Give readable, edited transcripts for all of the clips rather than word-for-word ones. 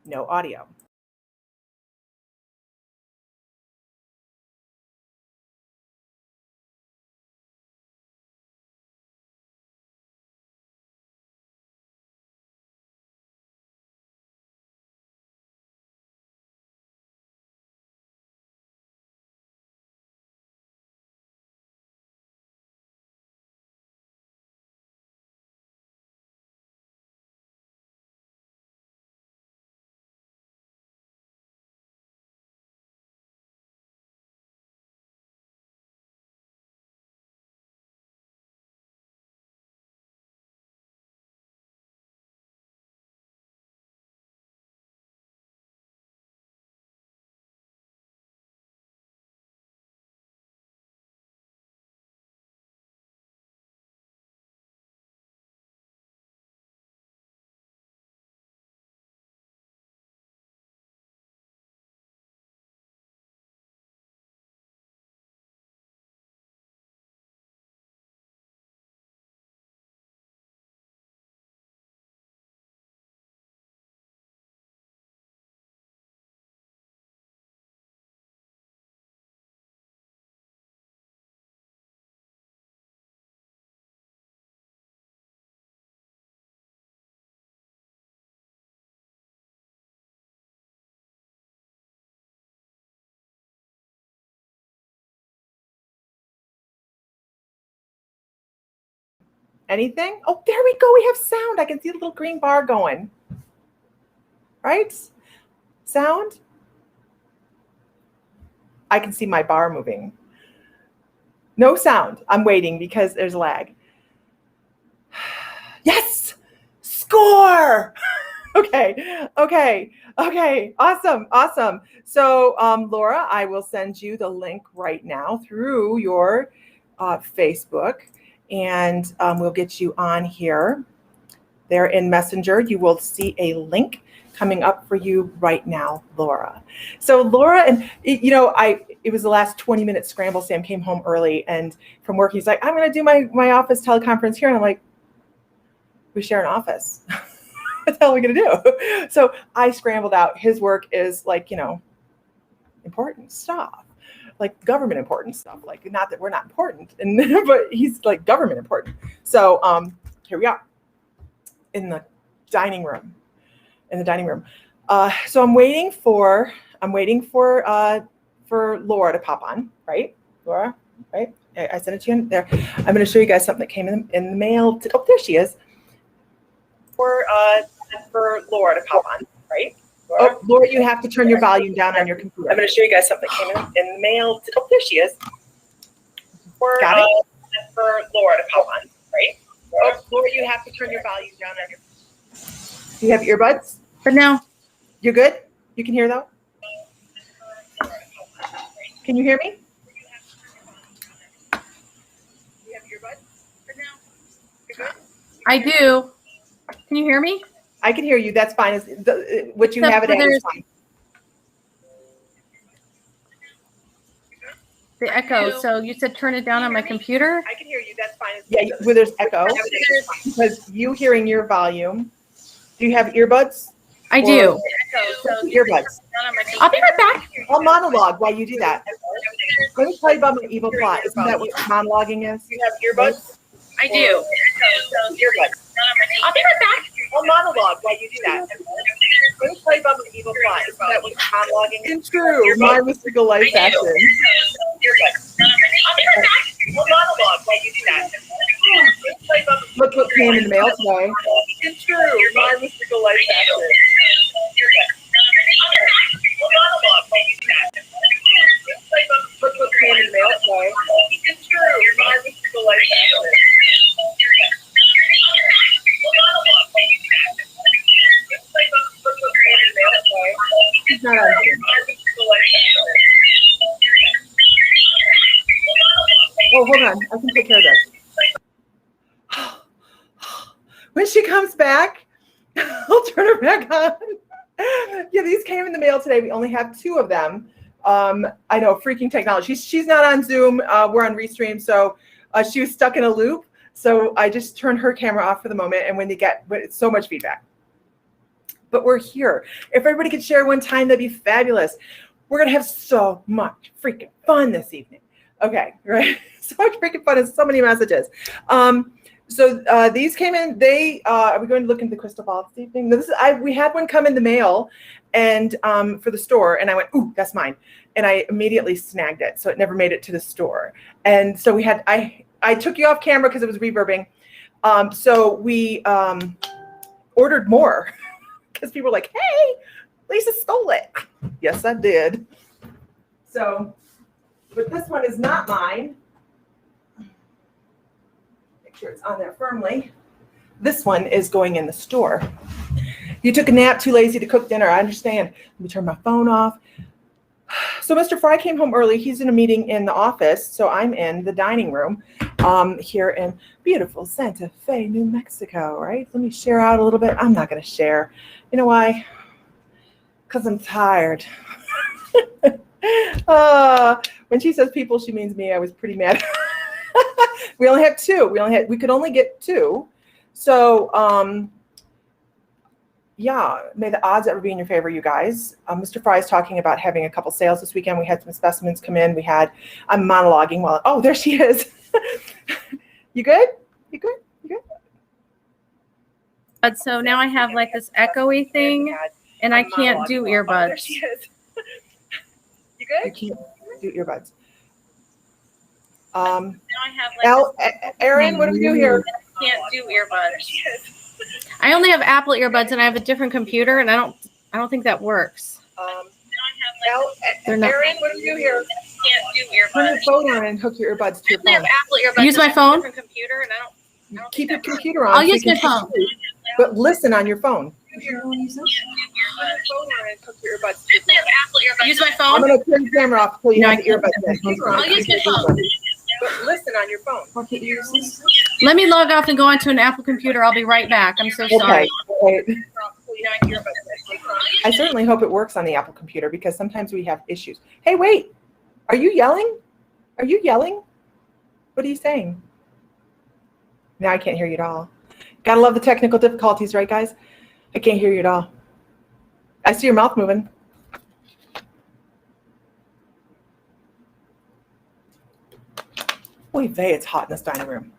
No audio. Anything? Oh, there we go. We have sound. I can see the little green bar going. Right? Sound? I can see my bar moving. No sound. I'm waiting because there's lag. Yes! Score! Okay. Awesome. So, Laura, I will send you the link right now through your Facebook, and we'll get you on here. There in Messenger, you will see a link coming up for you right now, Laura. So Laura, and it was the last 20-minute scramble. Sam came home early and from work, he's like, I'm going to do my office teleconference here. And I'm like, we share an office. What the hell are we going to do? So I scrambled out. His work is like, important stuff, like government important stuff. Like, not that we're not important, but he's like government important. So here we are in the dining room. So I'm waiting for Laura to pop on, right? Laura, right? I sent it to you in there. I'm going to show you guys something that came in the mail. Oh, there she is. For Laura to pop on, right? Oh, Laura, you have to turn your volume down on your computer. I'm going to show you guys something that came in the mail. Oh, there she is. Got it? For Laura to pop on, right? Oh, Laura, you have to turn your volume down on your computer. Do you have earbuds? But no. You're good? You can hear though? Can you hear me? You have earbuds? But no. You're good? I do. Can you hear me? I can hear you. That's fine. What you have it at is fine. The echo. So you said turn it down on my computer? I can hear you. That's fine. Yeah, where there's echo. Because you hearing your volume. Do you have earbuds? I do. Earbuds. I'll be right back. I'll monologue while you do that. Let me tell you about my evil plot. Isn't that what monologuing is? You have earbuds? I do. Earbuds. I'll be right back. I'll monologue while you do that. Let me tell you about my evil plot. Isn't that what monologuing is? It's true. My mystical life action. Earbuds. I'll be right back. I'll monologue while you do that. Look what came in the mail today. It's true. My mystical life action. I'll monologue while you do that. Look what came in the mail today. It's true. My mystical life action. He's not on here. Oh, hold on. I can take care of this. When she comes back, I'll turn her back on. Yeah, these came in the mail today. We only have 2 of them. I know, freaking technology. She's not on Zoom. We're on Restream, so she was stuck in a loop. So I just turned her camera off for the moment, and when it's so much feedback. but we're here. If everybody could share one time, that'd be fabulous. We're going to have so much freaking fun this evening. Okay, right? So much freaking fun and so many messages. So these came in. Are we going to look into the crystal ball this evening? We had one come in the mail, and for the store, and I went, ooh, that's mine, and I immediately snagged it, so it never made it to the store. And so I took you off camera because it was reverbing. So we ordered more because people were like, hey, Lisa stole it. Yes, I did. So, but this one is not mine. Sure it's on there firmly. This one is going in the store. You took a nap, too lazy to cook dinner. I understand. Let me turn my phone off. So Mr. Fry came home early. He's in a meeting in the office, so I'm in the dining room here in beautiful Santa Fe, New Mexico, right? Let me share out a little bit. I'm not going to share. You know why? Because I'm tired. When she says people, she means me. I was pretty mad. We only have two. We could only get two. So, yeah, may the odds ever be in your favor, you guys. Mr. Fry is talking about having a couple sales this weekend. We had some specimens come in. I'm monologuing while, oh, there she is. You good? You good? You good? So now I have like this echoey thing, and I can't do earbuds. Oh, there she is. You good? You can't do earbuds. Now I have like Aaron, what do we do here? Can't do earbuds. I only have Apple earbuds, and I have a different computer, and I don't think that works. Aaron, what do we do here? Can't do earbuds. Turn your phone on and hook your earbuds to your phone. I have Apple earbuds. Use my phone. Computer, and I don't Keep your computer on. I'll use my phone. But listen on your phone. Use my phone. I'm going to turn the camera off until you have the earbuds in. I'll use my phone. But listen on your phone. Let me log off and go onto an Apple computer. I'll be right back. I'm so sorry. Okay. I certainly hope it works on the Apple computer because sometimes we have issues. Hey, wait. Are you yelling? Are you yelling? What are you saying? Now I can't hear you at all. Gotta love the technical difficulties, right, guys? I can't hear you at all. I see your mouth moving. Oy vey, it's hot in this dining room.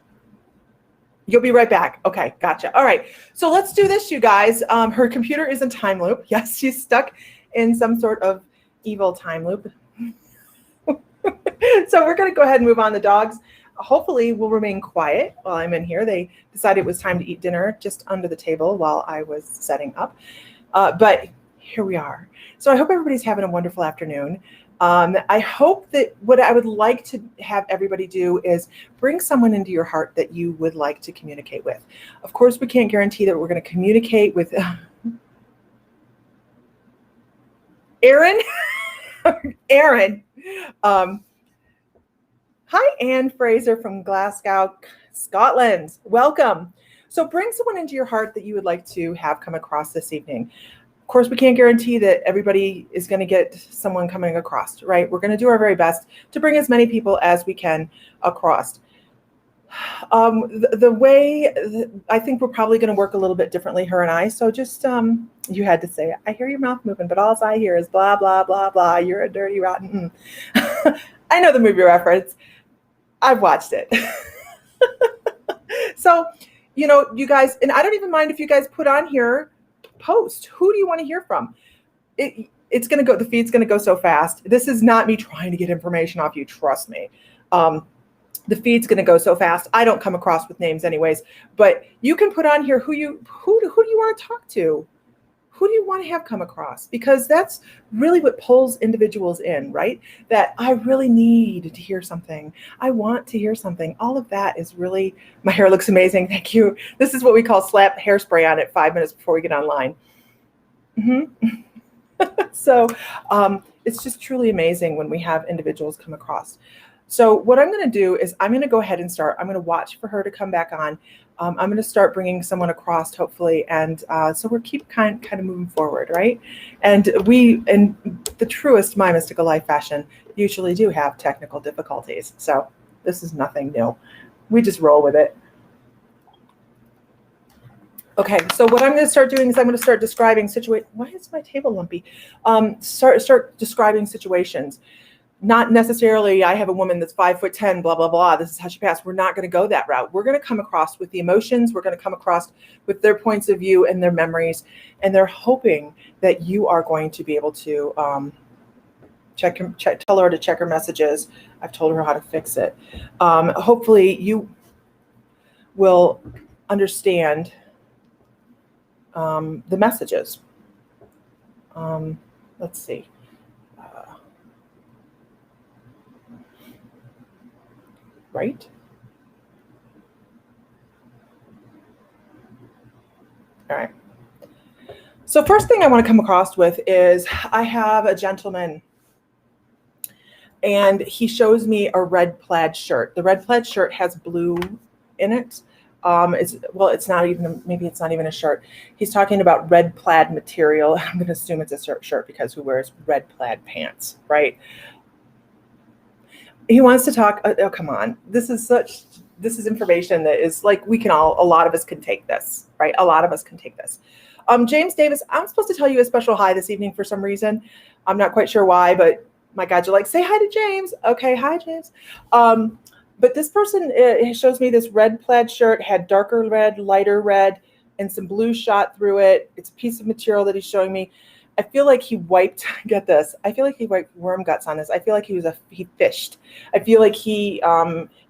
You'll be right back. Okay, gotcha. All right, so let's do this, you guys. Her computer is in time loop. Yes, she's stuck in some sort of evil time loop. So we're going to go ahead and move on. The dogs hopefully will remain quiet while I'm in here. They decided it was time to eat dinner just under the table while I was setting up. But here we are. So I hope everybody's having a wonderful afternoon. I hope that what I would like to have everybody do is bring someone into your heart that you would like to communicate with. Of course, we can't guarantee that we're going to communicate with Aaron. Aaron. Hi, Anne Fraser from Glasgow, Scotland. Welcome. So bring someone into your heart that you would like to have come across this evening. Of course, we can't guarantee that everybody is going to get someone coming across, right? We're going to do our very best to bring as many people as we can across. The way I think we're probably going to work a little bit differently, her and I. So just, you had to say it. I hear your mouth moving, but all I hear is blah, blah, blah, blah. You're a dirty, rotten. I know the movie reference. I've watched it. So, you guys, and I don't even mind if you guys put on here, post. Who do you want to hear from? It's going to go, the feed's going to go so fast. This is not me trying to get information off you. Trust me. The feed's going to go so fast. I don't come across with names anyways, but you can put on here who do you want to talk to? Who do you want to have come across? Because that's really what pulls individuals in, right? That I really need to hear something. I want to hear something. All of that is really, my hair looks amazing. Thank you. This is what we call slap hairspray on it 5 minutes before we get online. So it's just truly amazing when we have individuals come across. So what I'm going to do is I'm going to go ahead and start. I'm going to watch for her to come back on. I'm going to start bringing someone across, hopefully, and so we'll keep kind of moving forward, right? And we, in the truest My Mystical Life fashion, usually do have technical difficulties. So this is nothing new. We just roll with it. Okay, so what I'm going to start doing is I'm going to start describing Why is my table lumpy? Start describing situations. Not necessarily, I have a woman that's 5'10", blah, blah, blah. This is how she passed. We're not going to go that route. We're going to come across with the emotions. We're going to come across with their points of view and their memories. And they're hoping that you are going to be able to tell her to check her messages. I've told her how to fix it. Hopefully you will understand the messages. Let's see. Right? All right. So first thing I want to come across with is I have a gentleman and he shows me a red plaid shirt. The red plaid shirt has blue in it. It's not even, maybe it's not even a shirt. He's talking about red plaid material. I'm going to assume it's a shirt because who wears red plaid pants, right? He wants to talk. Oh, come on. This is information that is like, a lot of us can take this, right? A lot of us can take this. James Davis, I'm supposed to tell you a special hi this evening for some reason. I'm not quite sure why, but my God, you're like, say hi to James. Okay. Hi, James. But this person shows me this red plaid shirt, had darker red, lighter red, and some blue shot through it. It's a piece of material that he's showing me. I feel like he wiped, get this, I feel like he wiped worm guts on this. I feel like he fished. I feel like he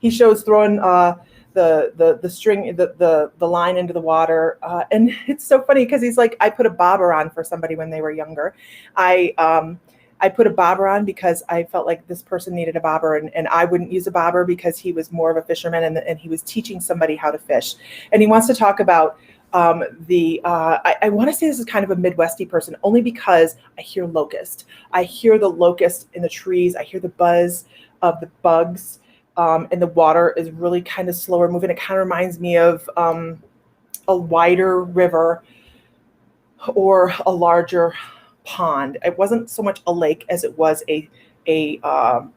shows throwing the string, the line into the water. And it's so funny because he's like, I put a bobber on for somebody when they were younger. I put a bobber on because I felt like this person needed a bobber and I wouldn't use a bobber because he was more of a fisherman and he was teaching somebody how to fish. And he wants to talk about I want to say this is kind of a Midwesty person only because I hear locust. I hear the locust in the trees. I hear the buzz of the bugs and the water is really kind of slower moving. It kind of reminds me of a wider river or a larger pond. It wasn't so much a lake as it was I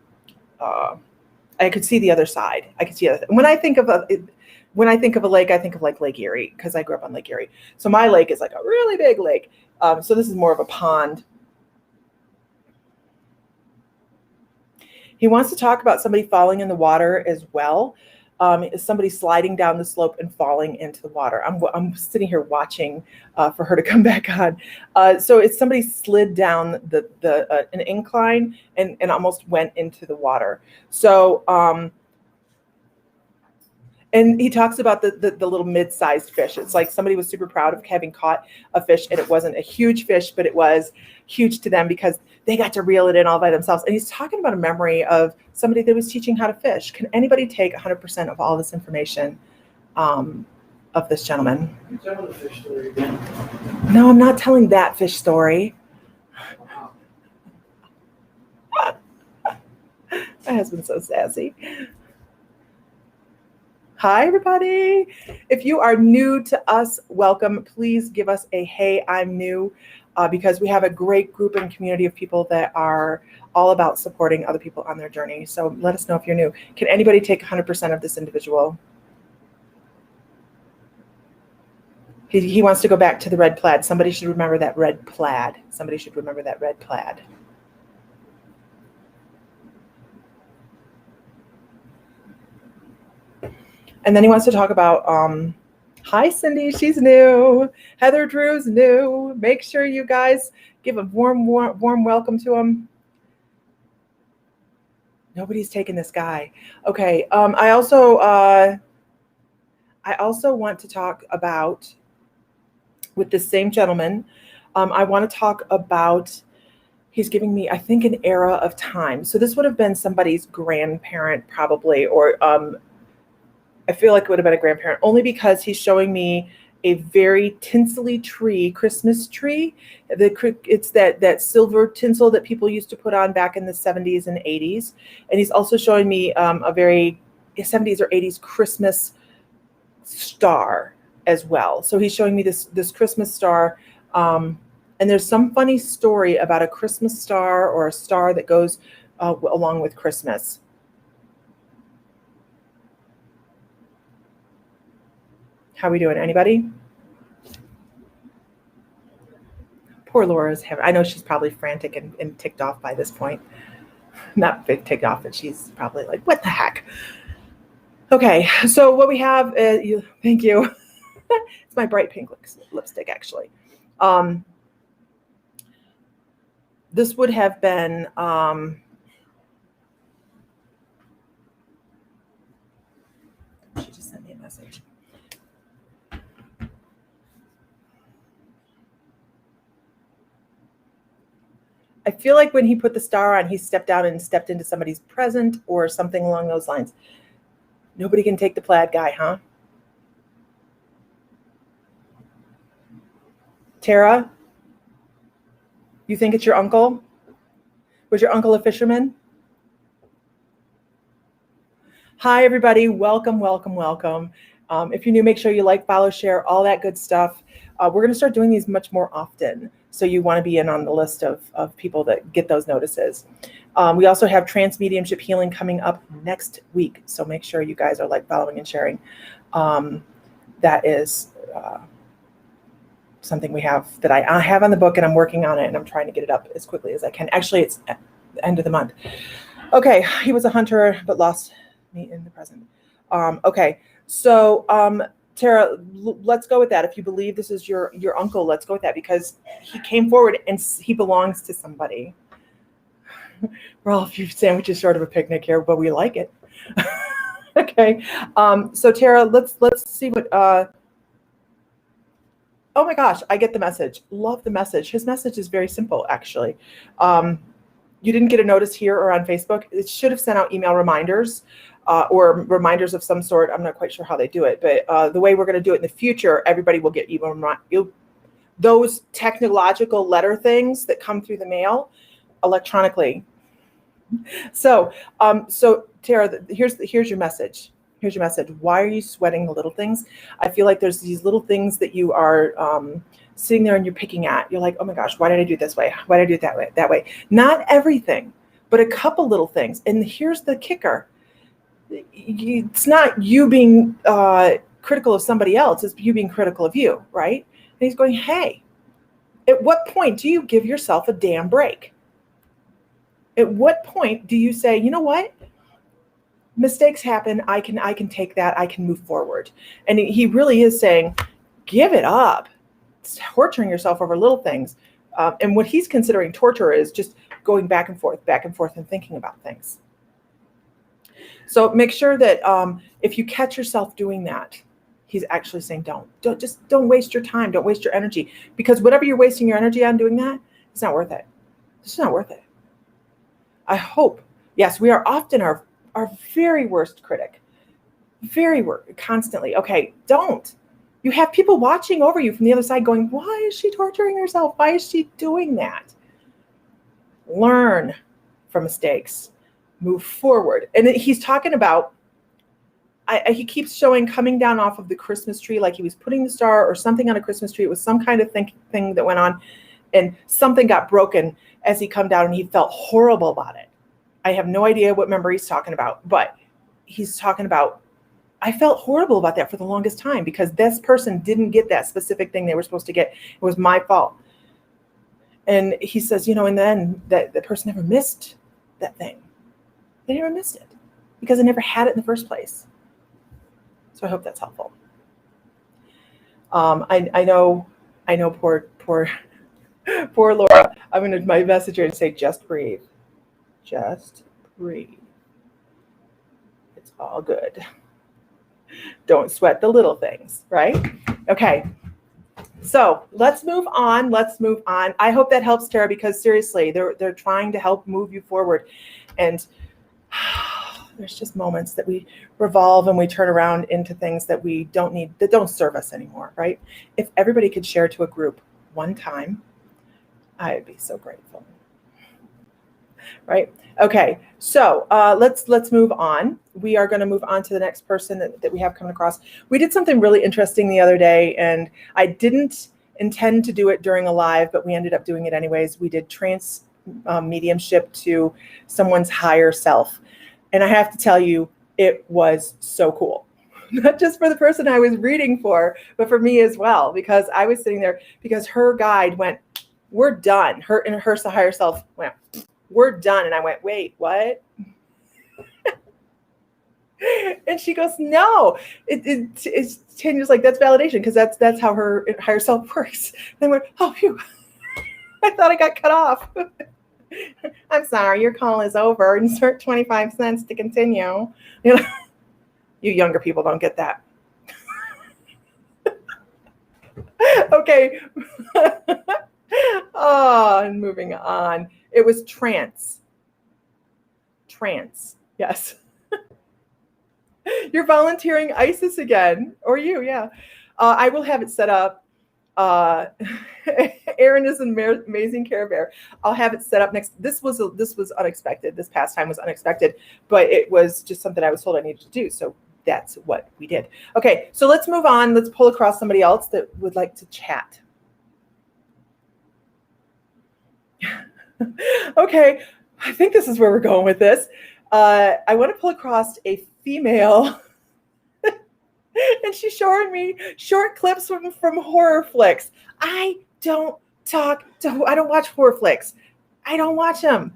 could see the other side. I could see it. When I think of a lake, I think of like Lake Erie because I grew up on Lake Erie. So my lake is like a really big lake. So this is more of a pond. He wants to talk about somebody falling in the water as well. Somebody sliding down the slope and falling into the water. I'm sitting here watching for her to come back on. So it's somebody slid down an incline and almost went into the water. So and he talks about the little mid-sized fish. It's like somebody was super proud of having caught a fish and it wasn't a huge fish, but it was huge to them because they got to reel it in all by themselves. And he's talking about a memory of somebody that was teaching how to fish. Can anybody take 100% of all this information of this gentleman? Can you tell the fish story again? No, I'm not telling that fish story. My husband's so sassy. Hi, everybody. If you are new to us, welcome. Please give us a hey, I'm new, because we have a great group and community of people that are all about supporting other people on their journey. So let us know if you're new. Can anybody take 100% of this individual? He wants to go back to the red plaid. Somebody should remember that red plaid. Somebody should remember that red plaid. And then he wants to talk about, hi, Cindy, she's new. Heather Drew's new. Make sure you guys give a warm welcome to him. Nobody's taking this guy. Okay. I also want to talk about, with this same gentleman, I want to talk about, he's giving me, I think, an era of time. So this would have been somebody's grandparent probably, or I feel like it would have been a grandparent, only because he's showing me a very tinsely tree, Christmas tree. It's that silver tinsel that people used to put on back in the 70s and 80s. And he's also showing me a very 70s or 80s Christmas star as well. So he's showing me this Christmas star. And there's some funny story about a Christmas star or a star that goes along with Christmas. How are we doing? Anybody? Poor Laura's having, I know she's probably frantic and ticked off by this point. Not big ticked off, but she's probably like, what the heck? Okay, so what we have is, thank you. It's my bright pink lipstick, actually. This would have been, she just sent me a message. I feel like when he put the star on, he stepped down and stepped into somebody's present or something along those lines. Nobody can take the plaid guy, huh? Tara, you think it's your uncle? Was your uncle a fisherman? Hi, everybody. Welcome, welcome, welcome. If you're new, make sure you like, follow, share, all that good stuff. We're going to start doing these much more often. So you want to be in on the list of people that get those notices. We also have Trance Mediumship Healing coming up next week. So make sure you guys are like, following, and sharing. That is something we have that I have on the book, and I'm working on it, and I'm trying to get it up as quickly as I can. Actually, it's at the end of the month. Okay, he was a hunter, but lost me in the present. Okay, so Tara, let's go with that. If you believe this is your uncle, let's go with that, because he came forward and he belongs to somebody. We're all a few sandwiches short of a picnic here, but we like it. Okay, so Tara, let's see what. Oh my gosh, I get the message. Love the message. His message is very simple, actually. You didn't get a notice here or on Facebook. It should have sent out email reminders or reminders of some sort. I'm not quite sure how they do it, but the way we're going to do it in the future, everybody will get those technological letter things that come through the mail electronically. So, Tara, here's your message. Here's your message. Why are you sweating the little things? I feel like there's these little things that you are sitting there and you're picking at. You're like, oh my gosh, why did I do it this way? Why did I do it that way? Not everything, but a couple little things. And here's the kicker. It's not you being critical of somebody else. It's you being critical of you, right? And he's going, hey, at what point do you give yourself a damn break? At what point do you say, you know what? Mistakes happen. I can take that. I can move forward. And he really is saying, give it up. It's torturing yourself over little things. And what he's considering torture is just going back and forth and thinking about things. So make sure that if you catch yourself doing that, he's actually saying, don't waste your time. Don't waste your energy, because whatever you're wasting your energy on doing that, it's not worth it. It's not worth it. I hope. Yes, we are often our very worst critic, constantly. Okay, don't. You have people watching over you from the other side going, why is she torturing herself? Why is she doing that? Learn from mistakes, move forward. And he's talking about, he keeps showing coming down off of the Christmas tree, like he was putting the star or something on a Christmas tree. It was some kind of thing that went on, and something got broken as he come down, and he felt horrible about it. I have no idea what memory he's talking about, but he's talking about, I felt horrible about that for the longest time because this person didn't get that specific thing they were supposed to get. It was my fault. And he says, in the end, that the person never missed that thing. They never missed it because they never had it in the first place. So I hope that's helpful. I know poor Laura. I'm going to my message here and say, just breathe. Just breathe. It's all good. Don't sweat the little things, right? Okay. So let's move on. I hope that helps, Tara, because seriously, they're trying to help move you forward. And there's just moments that we revolve and we turn around into things that we don't need, that don't serve us anymore, right? If everybody could share to a group one time, I'd be so grateful. Right? Okay, so let's move on. We are going to move on to the next person that we have coming across. We did something really interesting the other day, and I didn't intend to do it during a live, but we ended up doing it anyways. We did trance mediumship to someone's higher self. And I have to tell you, it was so cool. Not just for the person I was reading for, but for me as well, because I was sitting there because her guide went, we're done. Her and her higher self went, we're done. And I went, wait, what? And she goes, no, it's 10 years. Like, that's validation, because that's how her higher self works. And I went, oh, phew. I thought I got cut off. I'm sorry, your call is over. Insert 25 cents to continue. You know, you younger people don't get that. Okay. Oh, and moving on. It was trance. Trance. Yes. You're volunteering ISIS again, or you, yeah. I will have it set up. Erin is an amazing Care Bear. I'll have it set up next. This was unexpected. This past time was unexpected, but it was just something I was told I needed to do. So that's what we did. Okay, so let's move on. Let's pull across somebody else that would like to chat. Okay, I think this is where we're going with this. I want to pull across a female, and she's showing me short clips from horror flicks. I don't watch horror flicks. I don't watch them.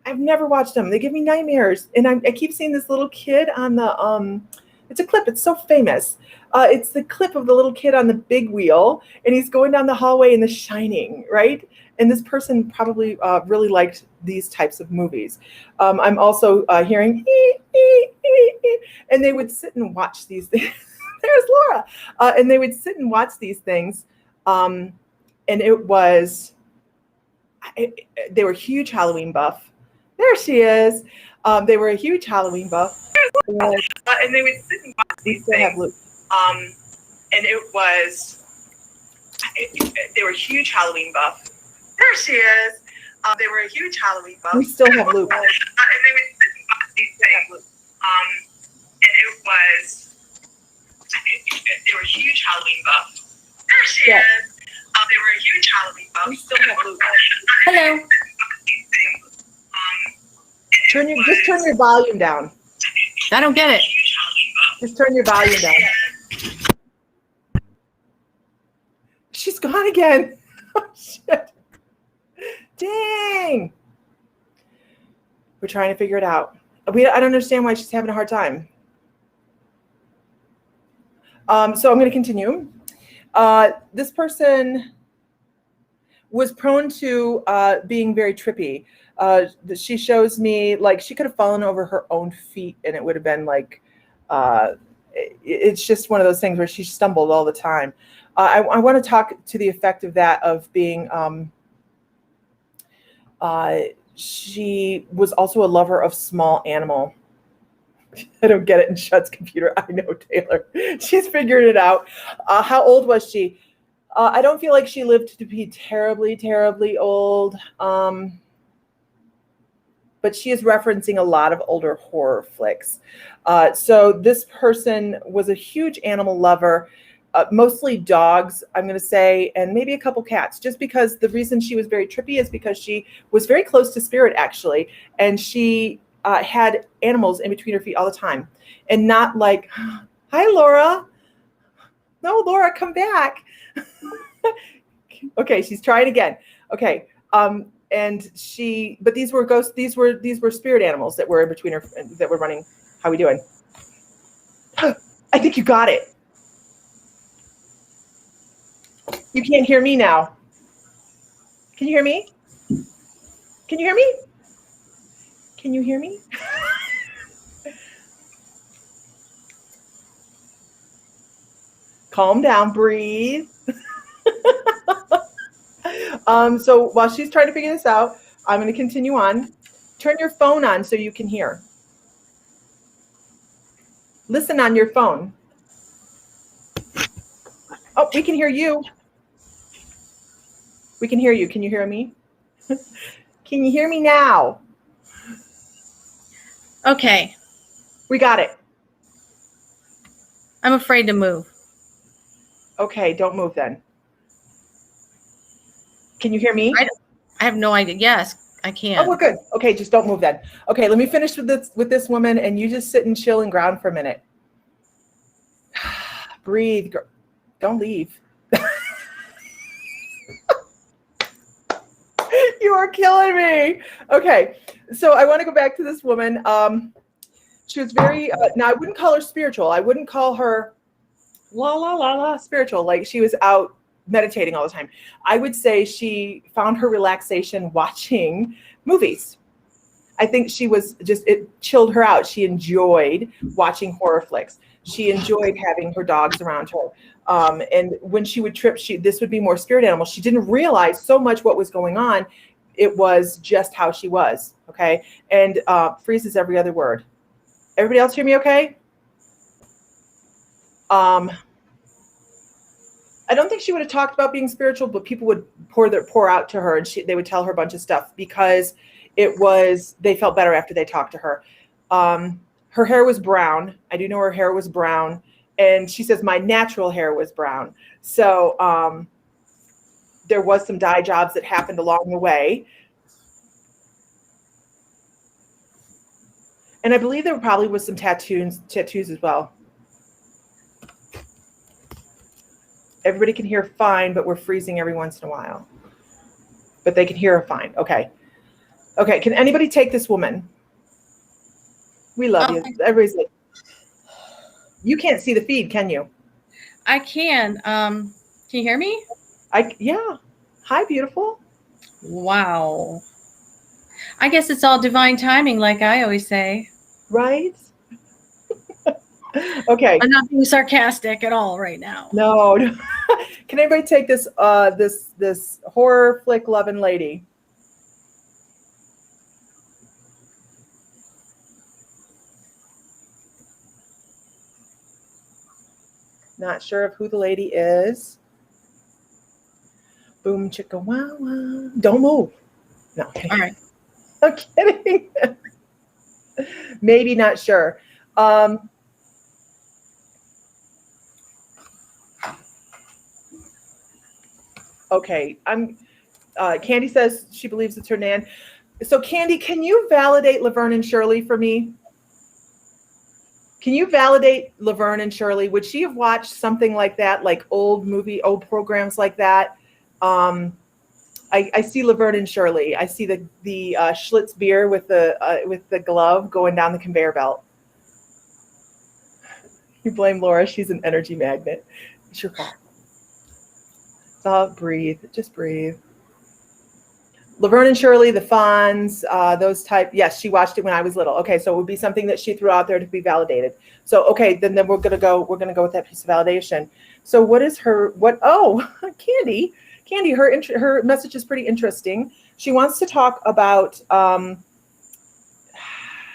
I've never watched them. They give me nightmares. And I keep seeing this little kid on the, it's a clip. It's so famous. It's the clip of the little kid on the big wheel, and he's going down the hallway in The Shining, right? And this person probably really liked these types of movies. I'm also hearing, and they would sit and watch these things. There's Laura. And they would sit and watch these things. And it was, they were huge Halloween buff. There she is. They were a huge Halloween buff. And they would sit and watch these things. And it was, they were huge Halloween buff. There she is. They were a huge Halloween buff. We still have Luke. And they would sit and watch these things. And it was, they were huge Halloween buff. There she is. They were a huge Halloween buff. We still have Luke. Hello. Just turn your volume down. I don't get it. Just turn your volume down. She's gone again. Oh, shit. Dang. We're trying to figure it out. I don't understand why she's having a hard time. So I'm going to continue. This person was prone to being very trippy. She shows me, like, she could have fallen over her own feet, and it would have been like, it's just one of those things where she stumbled all the time. I want to talk to the effect of that, of being, she was also a lover of small animal. I don't get it in Shud's computer. I know, Taylor. She's figured it out. How old was she? I don't feel like she lived to be terribly, terribly old. But she is referencing a lot of older horror flicks. So this person was a huge animal lover, mostly dogs, I'm going to say, and maybe a couple cats, just because the reason she was very trippy is because she was very close to spirit, actually. And she had animals in between her feet all the time, and not like, hi, Laura. No, Laura, come back. Okay, she's trying again. Okay. And but these were ghosts. These were spirit animals that were in between her, that were running. How we doing? I think you got it. You can't hear me now. Can you hear me? Can you hear me? Can you hear me? Calm down, breathe. So while she's trying to figure this out, I'm going to continue on. Turn your phone on so you can hear. Listen on your phone. Oh, we can hear you. We can hear you. Can you hear me? Can you hear me now? Okay. We got it. I'm afraid to move. Okay, don't move then. Can you hear me? I have no idea. Yes, I can. Oh, we're good. Okay, just don't move then. Okay, let me finish with this woman, and you just sit and chill and ground for a minute. Breathe. Don't leave. You are killing me. Okay, so I want to go back to this woman. She was very, now I wouldn't call her spiritual. I wouldn't call her la la la la spiritual, like she was out meditating all the time. I would say she found her relaxation watching movies. I think she was just, it chilled her out. She enjoyed watching horror flicks. She enjoyed having her dogs around her. And when she would trip, this would be more spirit animal. She didn't realize so much what was going on. It was just how she was. Okay. And freezes every other word. Everybody else hear me okay? I don't think she would have talked about being spiritual, but people would pour out to her, and they would tell her a bunch of stuff because they felt better after they talked to her. Her hair was brown. I do know her hair was brown. And she says my natural hair was brown. So there was some dye jobs that happened along the way. And I believe there probably was some tattoos as well. Everybody can hear fine, but we're freezing every once in a while. But they can hear her fine. Okay. Okay. Can anybody take this woman? We love you. Everybody's like, you can't see the feed, can you? I can. Can you hear me? Yeah. Hi, beautiful. Wow. I guess it's all divine timing, like I always say. Right? Okay. I'm not being sarcastic at all right now. No. Can anybody take this this horror flick loving lady? Not sure of who the lady is. Boom chicka wow wow. Don't move. No. All right. I'm kidding. Maybe not sure. Okay, Candy says she believes it's her nan. So Candy, can you validate Laverne and Shirley for me? Can you validate Laverne and Shirley? Would she have watched something like that, like old programs like that? I see Laverne and Shirley. I see the Schlitz beer with the glove going down the conveyor belt. You blame Laura. She's an energy magnet. It's your fault. So breathe. Just breathe. Laverne and Shirley, the Fonz, those type. Yes, she watched it when I was little. Okay, so it would be something that she threw out there to be validated. So okay, then we're gonna go with that piece of validation. So what is her? Oh, Candy. Her message is pretty interesting. She wants to talk about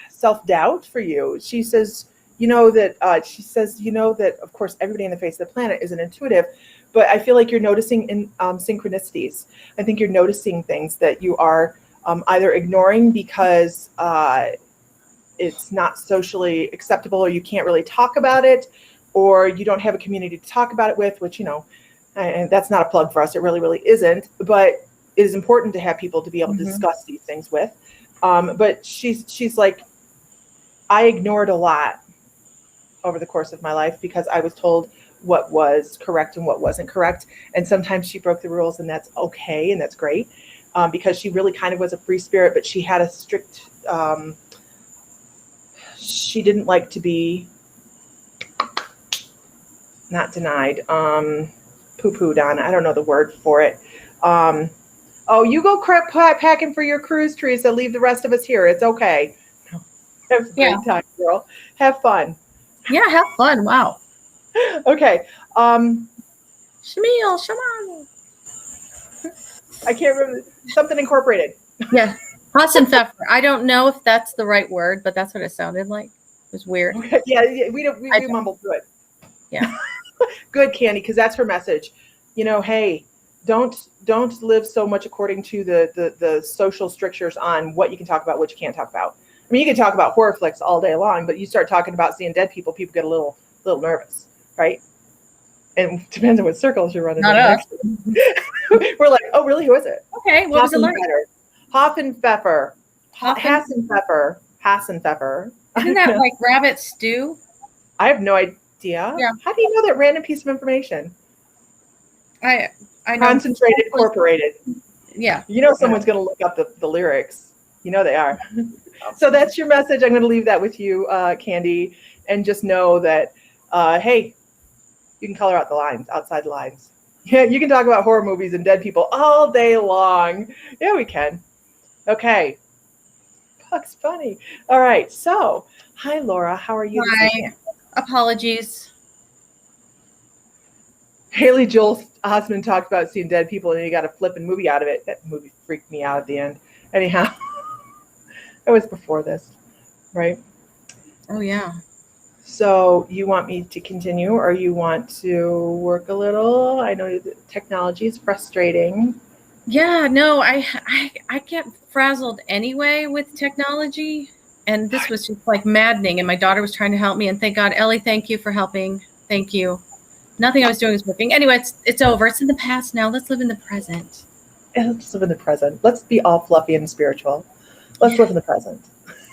self-doubt for you. She says, that of course everybody on the face of the planet is an intuitive, but I feel like you're noticing in synchronicities. I think you're noticing things that you are either ignoring because it's not socially acceptable, or you can't really talk about it, or you don't have a community to talk about it with, which, and that's not a plug for us. It really, really isn't. But it is important to have people to be able to discuss these things with. But she's like, I ignored a lot over the course of my life because I was told what was correct and what wasn't correct. And sometimes she broke the rules, and that's okay. And that's great because she really kind of was a free spirit, but she had a strict, she didn't like to be not denied. Poo-pooed on. I don't know the word for it. Oh, you go crap packing for your cruise, Teresa. Leave the rest of us here. It's okay. Have a great time, girl. Have fun. Yeah, have fun. Wow. Okay. Shamil. I can't remember. Something Incorporated. Yeah. Hassan Pfeffer. I don't know if that's the right word, but that's what it sounded like. It was weird. Okay. Yeah, we mumbled through it. Yeah. Good, Candy, because that's her message. Hey, don't live so much according to the social strictures on what you can talk about, what you can't talk about. I mean, you can talk about horror flicks all day long, but you start talking about seeing dead people get a little nervous, right? And it depends on what circles you're running. Not us. We're like, oh, really? Who is it? Okay, what was it like? Hassan Pfeffer. Isn't that like rabbit stew? I have no idea. Yeah. How do you know that random piece of information? I know. Concentrated Incorporated. Yeah. You know someone's going to look up the lyrics. You know they are. So that's your message. I'm going to leave that with you, Candy, and just know that, hey, you can color out the lines, outside the lines. Yeah, you can talk about horror movies and dead people all day long. Yeah, we can. Okay. Bugs Bunny. All right. So, hi, Laura. How are you this evening? Apologies. Haley Joel Osment talked about seeing dead people and he got a flipping movie out of it. That movie freaked me out at the end. Anyhow, it was before this, right? Oh, yeah. So you want me to continue or you want to work a little? I know that technology is frustrating. Yeah, no, I get frazzled anyway with technology. And this was just like maddening. And my daughter was trying to help me. And thank God, Ellie, thank you for helping. Thank you. Nothing I was doing was working. Anyway, it's over. It's in the past now. Let's live in the present. And let's live in the present. Let's be all fluffy and spiritual. Let's live in the present.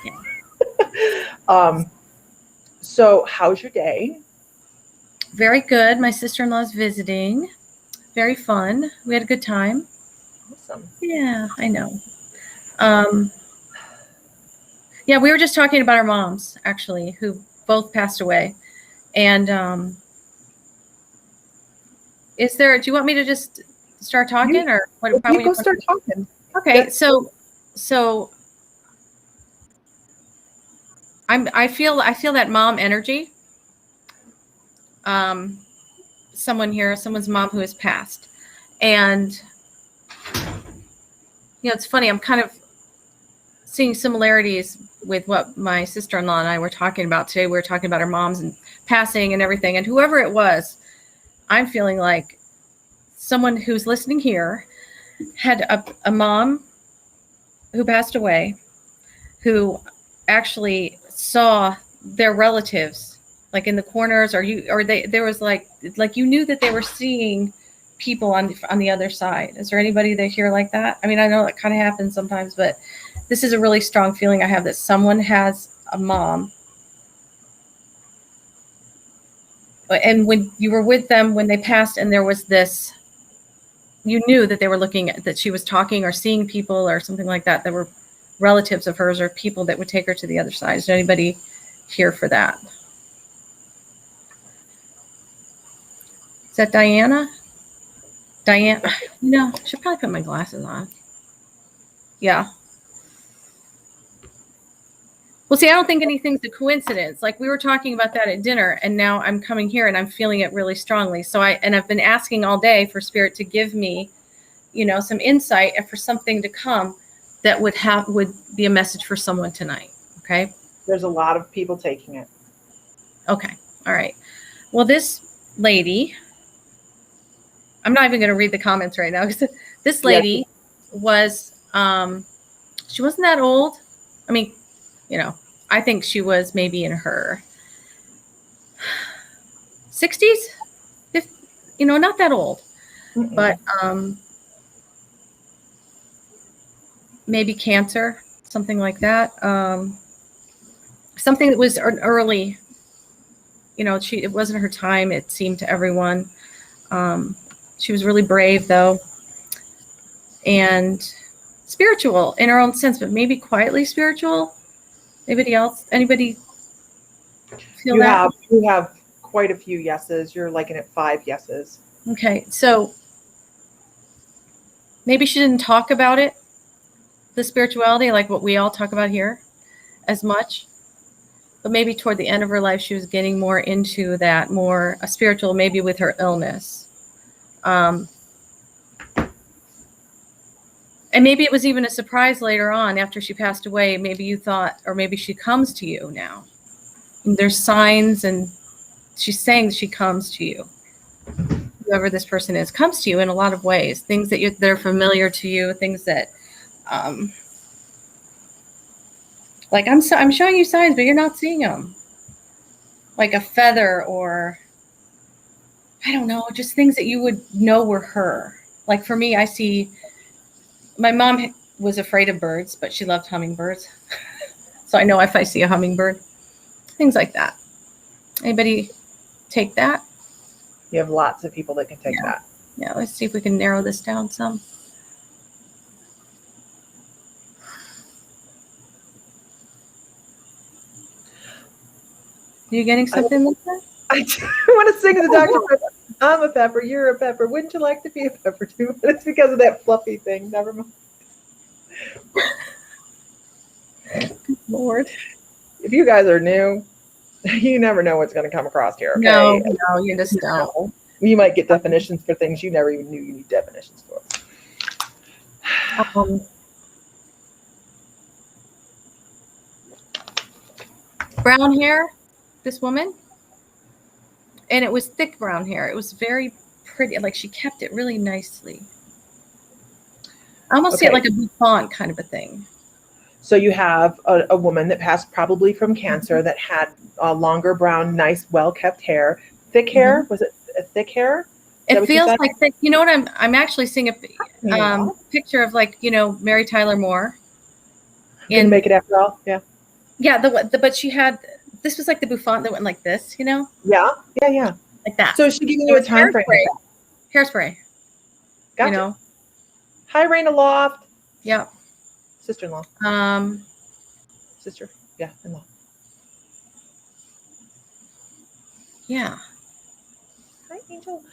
Yeah. So how's your day? Very good. My sister-in-law's visiting. Very fun. We had a good time. Awesome. Yeah, I know. Yeah, we were just talking about our moms, actually, who both passed away. And do you want me to just start talking or what? You go start talking. Okay, Yes. so I feel that mom energy. Someone's mom who has passed. And it's funny, I'm kind of seeing similarities with what my sister-in-law and I were talking about today. We were talking about our moms and passing and everything. And whoever it was, I'm feeling like someone who's listening here had a mom who passed away, who actually saw their relatives like in the corners, there was like you knew that they were seeing people on the other side. Is there anybody that here like that? I mean, I know it kind of happens sometimes, but this is a really strong feeling I have that someone has a mom. And when you were with them when they passed, and there was this, you knew that they were looking at, that she was talking or seeing people or something like that were relatives of hers or people that would take her to the other side. Is there anybody here for that? Is that Diana? Diane, no, I should probably put my glasses on. Yeah. Well, see, I don't think anything's a coincidence. Like we were talking about that at dinner, and now I'm coming here and I'm feeling it really strongly. So I've been asking all day for Spirit to give me, some insight and for something to come that would be a message for someone tonight. Okay. There's a lot of people taking it. Okay. All right. Well, this lady, I'm not even going to read the comments right now because this lady was, she wasn't that old. I mean, I think she was maybe in her 60s, not that old, but maybe cancer, something like that. Something that was early, it wasn't her time, it seemed to everyone. She was really brave though, and spiritual in her own sense, but maybe quietly spiritual. Anybody feel that? You have quite a few yeses. You're liking it 5 yeses. Okay. So maybe she didn't talk about it, the spirituality, like what we all talk about here as much, but maybe toward the end of her life, she was getting more into that, more spiritual, maybe with her illness. And maybe it was even a surprise later on after she passed away. Maybe you thought, or maybe she comes to you now. And there's signs, and she's saying she comes to you. Whoever this person is comes to you in a lot of ways. Things that are familiar to you, things that, like I'm showing you signs, but you're not seeing them. Like a feather, or I don't know, just things that you would know were her. Like for me, I see. My mom was afraid of birds, but she loved hummingbirds. So I know if I see a hummingbird, things like that. Anybody take that? You have lots of people that can take that. Yeah, let's see if we can narrow this down some. You getting something like that? I want to sing the Dr. Pepper. I'm a pepper. You're a pepper. Wouldn't you like to be a pepper too? But it's because of that fluffy thing. Never mind. Lord. If you guys are new, you never know what's going to come across here. Okay? No, you just don't. You might get definitions for things you never even knew you need definitions for. Brown hair, this woman, and it was thick brown hair. It was very pretty. Like she kept it really nicely. I almost see it Okay. like a bouffant kind of a thing. So you have a woman that passed probably from cancer that had longer brown, nice, well-kept hair. Thick hair? Was it a thick hair? Is that It what you feels said? like thick. You know what? I'm actually seeing a Yeah. picture of, like, you know, Mary Tyler Moore. Didn't make it after all? Yeah. Yeah, but she had, this was like the bouffant that went like this, you know, Yeah. like that. So is she giving you a time frame? Hairspray. Gotcha. You know. Hi, Raina Loft. Yeah. Sister-in-law. Sister. Yeah, in-law. Yeah. Hi, Angel.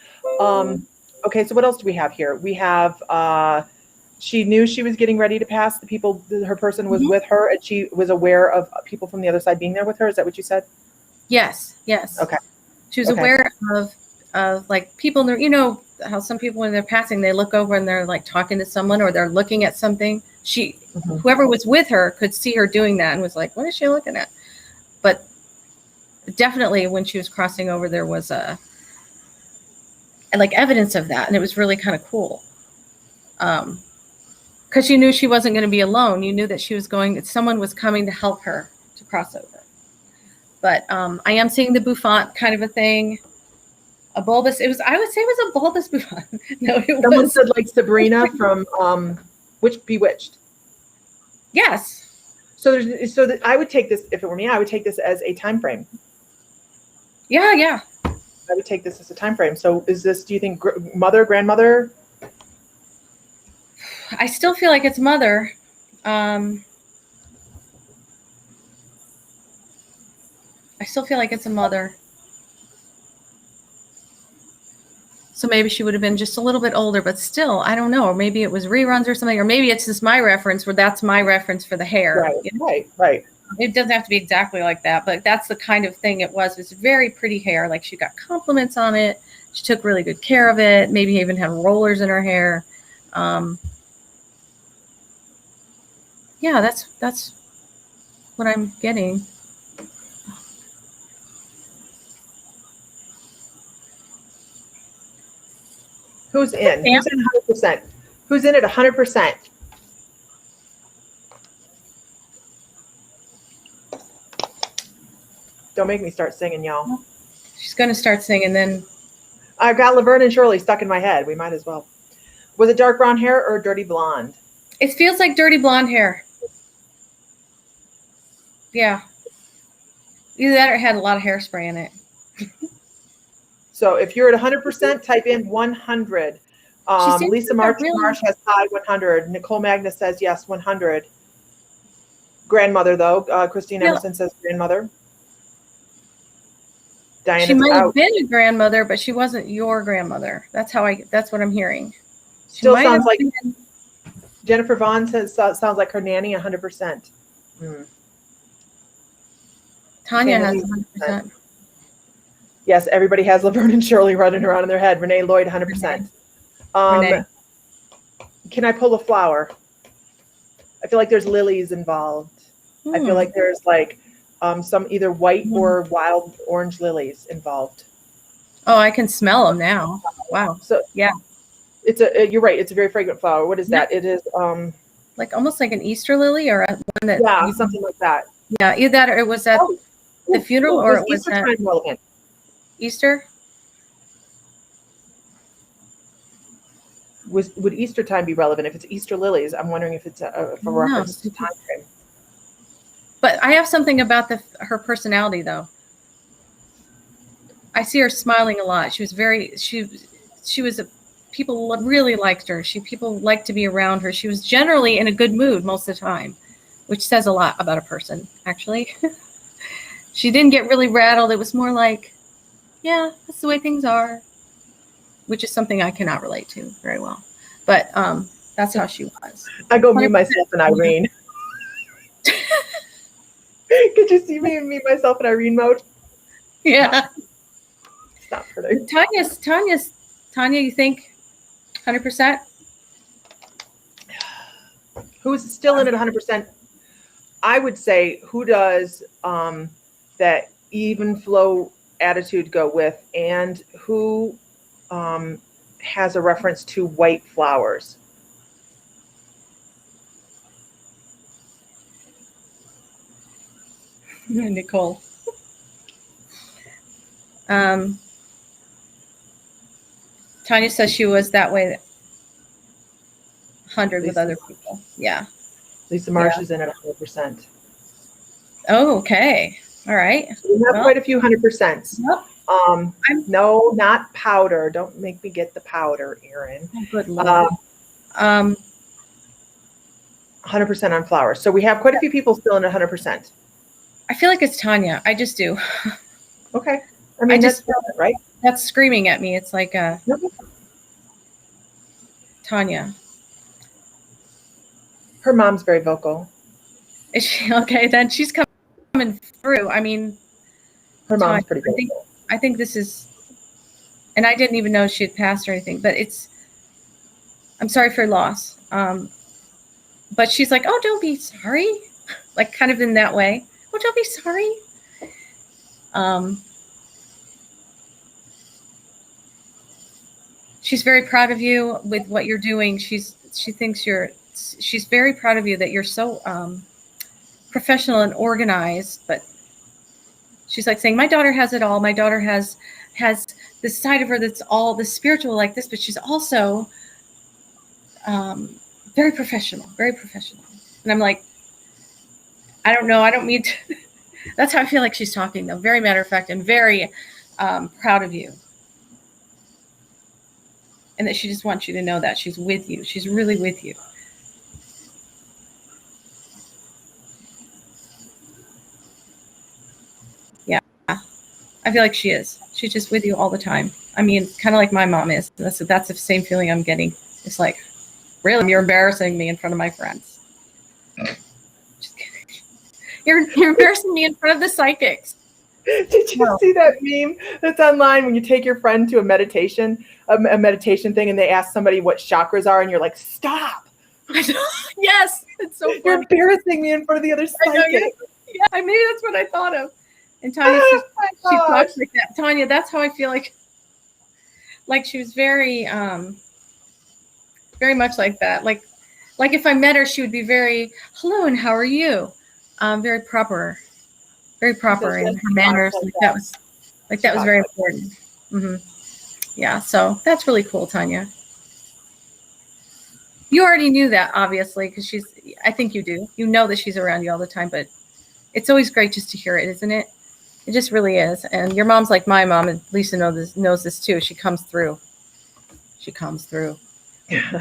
Okay, so what else do we have here? We have she knew she was getting ready to pass. The people, her person was with her, and she was aware of people from the other side being there with her. Is that what you said? Yes. Okay. She was aware of like people, you know how some people when they're passing, they look over and they're like talking to someone or they're looking at something. Whoever was with her could see her doing that and was like, what is she looking at? But definitely when she was crossing over, there was like evidence of that. And it was really kind of cool. Because you knew she wasn't going to be alone. You knew that someone was coming to help her to cross over. But I am seeing the bouffant kind of a thing. A bulbous, I would say it was a bulbous bouffant. No, Someone said like Sabrina from Bewitched. Yes. So I would take this, if it were me, I would take this as a time frame. Yeah. I would take this as a time frame. So is this, do you think mother, grandmother? I still feel like it's mother. I still feel like it's a mother. So maybe she would have been just a little bit older, but still, I don't know. Or maybe it was reruns or something, or maybe it's just my reference where that's my reference for the hair. Right, you know? right. It doesn't have to be exactly like that, but that's the kind of thing it was. It was very pretty hair. Like she got compliments on it. She took really good care of it. Maybe even had rollers in her hair. Yeah, that's what I'm getting. Who's in? Who's in 100%? Who's in at 100%? Don't make me start singing, y'all. She's going to start singing then. I've got Laverne and Shirley stuck in my head. We might as well. Was it dark brown hair or dirty blonde? It feels like dirty blonde hair. Yeah. Either that or it had a lot of hairspray in it. So if you're at 100%, type in 100. Lisa Marsh has high 100. Nicole Magnus says yes, 100. Grandmother, though. Christine Emerson says grandmother. Diana's she might out. have been a grandmother, but she wasn't your grandmother. That's what I'm hearing. Still sounds like Jennifer Vaughn says sounds like her nanny 100%. Tanya has 100%. Yes, everybody has Laverne and Shirley running around in their head. Renee Lloyd, 100%. Renee. Can I pull a flower? I feel like there's lilies involved. I feel like there's like some either white or wild orange lilies involved. Oh, I can smell them now. Wow. So yeah, you're right. It's a very fragrant flower. What is that? It is like almost like an Easter lily or one that something like that. Yeah, either that or it was at the funeral or it was Easter time relevant. Easter. Would Easter time be relevant? If it's Easter lilies, I'm wondering if it's a reference to time frame. But I have something about her personality, though. I see her smiling a lot. She was people really liked her. People liked to be around her. She was generally in a good mood most of the time, which says a lot about a person, actually. She didn't get really rattled. It was more like, yeah, that's the way things are, which is something I cannot relate to very well. But that's how she was. I go mute myself and Irene. Could you see me and mute myself in Irene mode? Yeah. Stop for there. Tanya, you think 100%? Who's still in at 100%? I would say who does that even flow attitude go with, and who has a reference to white flowers. Nicole. Tanya says she was that way 100 with other people. Yeah. Lisa Marsh is in at 100%. Oh, okay. All right. We have quite a few 100%. Yep. No, not powder. Don't make me get the powder, Erin. Oh, good Lord. 100% on flowers. So we have quite a few people still in 100%. I feel like it's Tanya. I just do. Okay. I mean, that's right. That's screaming at me. It's like Tanya. Her mom's very vocal. Is she okay? Then she's coming through. I mean, her mom's pretty vocal. I think this is, and I didn't even know she had passed or anything, but I'm sorry for your loss. But she's like, oh, don't be sorry. Like kind of in that way. Oh, don't be sorry. She's very proud of you with what you're doing. She thinks she's very proud of you that you're so professional and organized, but she's like saying, my daughter has it all. My daughter has this side of her that's all the spiritual like this, but she's also very professional. And I'm like, I don't know. I don't mean to. That's how I feel like she's talking, though. Very matter of fact and very proud of you. And that she just wants you to know that she's with you. She's really with you. Yeah. I feel like she is. She's just with you all the time. I mean, kind of like my mom is. That's the same feeling I'm getting. It's like, really, you're embarrassing me in front of my friends. Just kidding. You're embarrassing me in front of the psychics. Did you see that meme that's online when you take your friend to a meditation thing and they ask somebody what chakras are and you're like, stop. Yes, it's so funny. You're embarrassing me in front of the other psychic. Yeah, maybe that's what I thought of. And Tanya says, she talks like that. Tanya, that's how I feel like she was very much like that. Like if I met her, she would be very, hello, and how are you? Very proper in her manners. That was very important. Mm-hmm. Yeah, so that's really cool, Tanya. You already knew that, obviously, because I think you do. You know that she's around you all the time, but it's always great just to hear it, isn't it? It just really is. And your mom's like my mom, and Lisa knows this too. She comes through.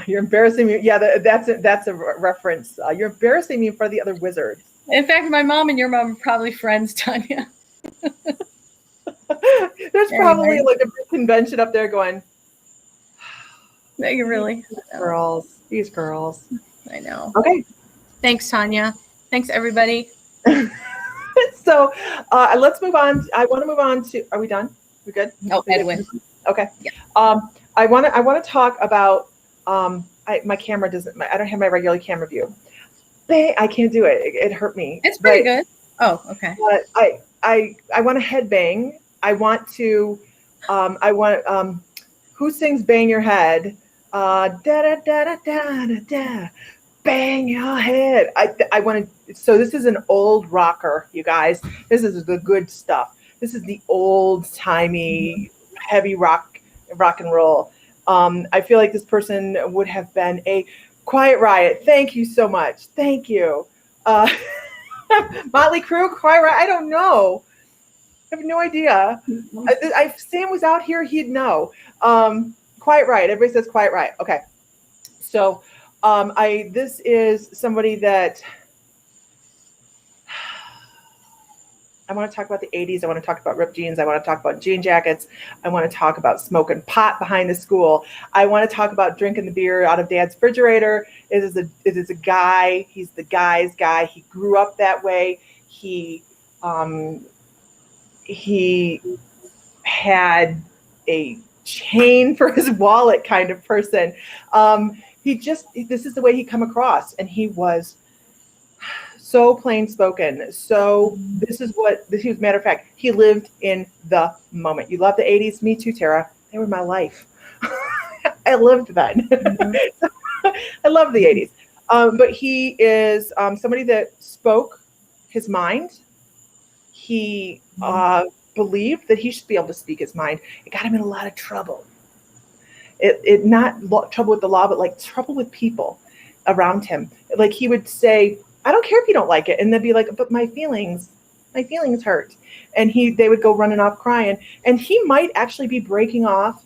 You're embarrassing me. Yeah, that's a reference. You're embarrassing me in front of the other wizards. In fact, my mom and your mom are probably friends, Tanya. There's probably like a convention up there going, no, you really? These girls. I know. Okay. Thanks, Tanya. Thanks, everybody. So let's move on. I want to move on to, are we done? We good? No, Edwin. Okay. Yeah. I want to talk about, my camera doesn't, I don't have my regular camera view. I can't do it. It hurt me. It's pretty good. Oh, okay. But I want to headbang. I want to, who sings Bang Your Head? Da da da da da da da. Bang your head. I want to, so this is an old rocker, you guys. This is the good stuff. This is the old timey heavy rock and roll. I feel like this person would have been a Quiet Riot. Thank you so much. Thank you. Motley Crue, Quiet Riot. I don't know. I have no idea. If Sam was out here, he'd know. Quiet Riot. Everybody says Quiet Riot. Okay. So this is somebody that I want to talk about the 80s. I want to talk about ripped jeans. I want to talk about jean jackets. I want to talk about smoking pot behind the school. I want to talk about drinking the beer out of Dad's refrigerator. It is a guy. He's the guy's guy. He grew up that way. He had a chain for his wallet kind of person. This is the way he come across, and he was so plain spoken. So this was, matter of fact, he lived in the moment. You love the 80s? Me too, Tara. They were my life. I lived then. I love the 80s. But he is somebody that spoke his mind. He believed that he should be able to speak his mind. It got him in a lot of trouble. It not trouble with the law, but like trouble with people around him. Like he would say, I don't care if you don't like it. And they'd be like, but my feelings hurt. And they would go running off crying. And he might actually be breaking off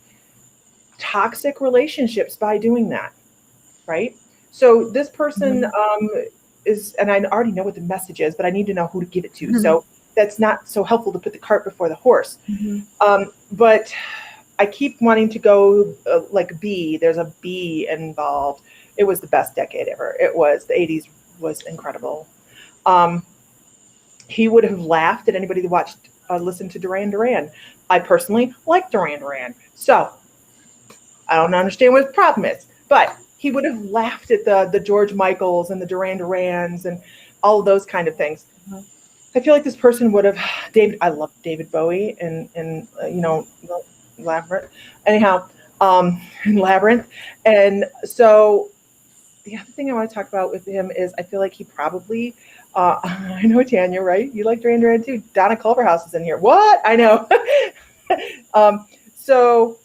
toxic relationships by doing that. Right. So this person is, and I already know what the message is, but I need to know who to give it to. So that's not so helpful to put the cart before the horse. But I keep wanting to go like B. There's a B involved. It was the best decade ever. It was. The 80s was incredible. He would have laughed at anybody that watched, listened to Duran Duran. I personally like Duran Duran. So I don't understand what his problem is. But he would have laughed at the George Michaels and the Duran Durans and all of those kind of things. I feel like this person would have, I love David Bowie and Labyrinth. Anyhow, in Labyrinth. And so the other thing I want to talk about with him is I feel like he probably, I know Tanya, right? You like Duran Duran too. Donna Culverhouse is in here. What? I know. So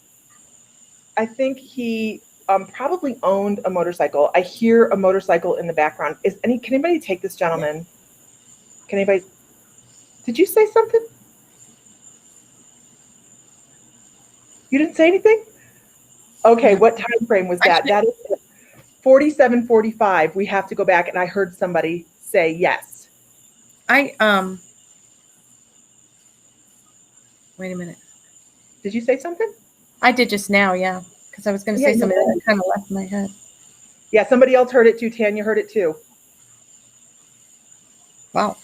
I think he probably owned a motorcycle. I hear a motorcycle in the background. Can anybody take this gentleman? Can anybody? Did you say something? You didn't say anything? Okay, what time frame was that? That is 47:45. We have to go back, and I heard somebody say yes. Wait a minute. Did you say something? I did just now, yeah, because I was going to say something that kind of left my head. Yeah, somebody else heard it too. Tanya heard it too. Wow.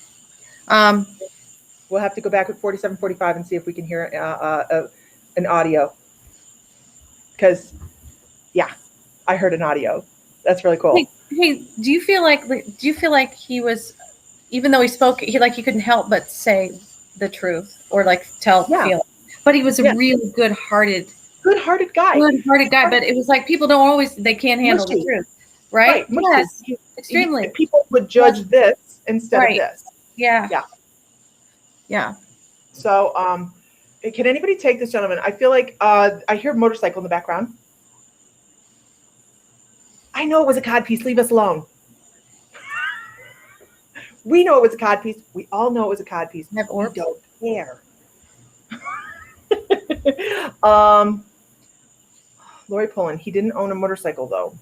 We'll have to go back at 47:45 and see if we can hear an audio. Because, yeah, I heard an audio. That's really cool. Hey, do you feel like he was, even though he spoke, he couldn't help but say the truth or like tell feelings, but he was a really good-hearted guy. But it was like people they can't handle the truth, right? Yes, extremely. People would judge this instead of this. Yeah. So, can anybody take this gentleman? I feel like I hear a motorcycle in the background. I know it was a codpiece. Leave us alone. We know it was a codpiece. We all know it was a codpiece. We don't care. Lori Pullen. He didn't own a motorcycle though.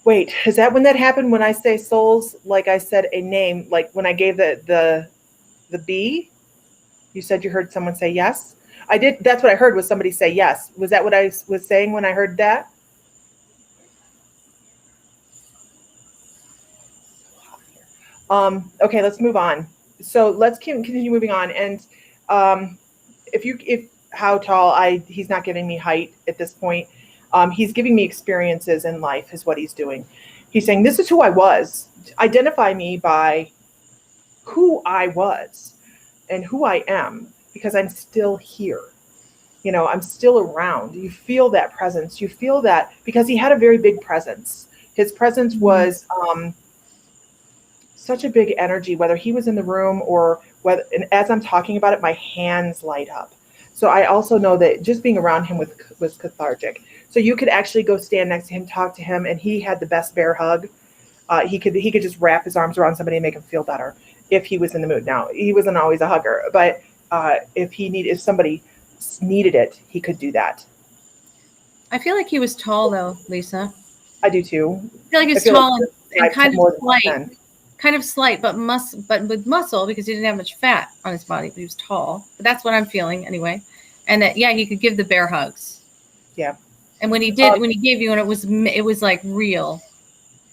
Wait, is that when that happened? When I say souls, like I said a name, like when I gave the B, you said you heard someone say yes? I did. That's what I heard was somebody say yes. Was that what I was saying when I heard that? Okay, let's move on. So let's continue moving on. And how tall, he's not giving me height at this point. He's giving me experiences in life is what he's doing. He's saying, this is who I was. Identify me by who I was and who I am, because I'm still here. I'm still around. You feel that presence. You feel that because he had a very big presence. His presence was such a big energy, whether he was in the room or whether, and as I'm talking about it, my hands light up. So I also know that just being around him was cathartic. So you could actually go stand next to him, talk to him, and he had the best bear hug. He could just wrap his arms around somebody and make him feel better if he was in the mood. Now, he wasn't always a hugger, but if somebody needed it, he could do that. I feel like he was tall though, Lisa. I do too. I feel like he's I feel like tall you're and kind more of than slight, 10. kind of slight, but with muscle because he didn't have much fat on his body, but he was tall. But that's what I'm feeling anyway. And that he could give the bear hugs. Yeah. And when he did, when he gave you, and it was like real.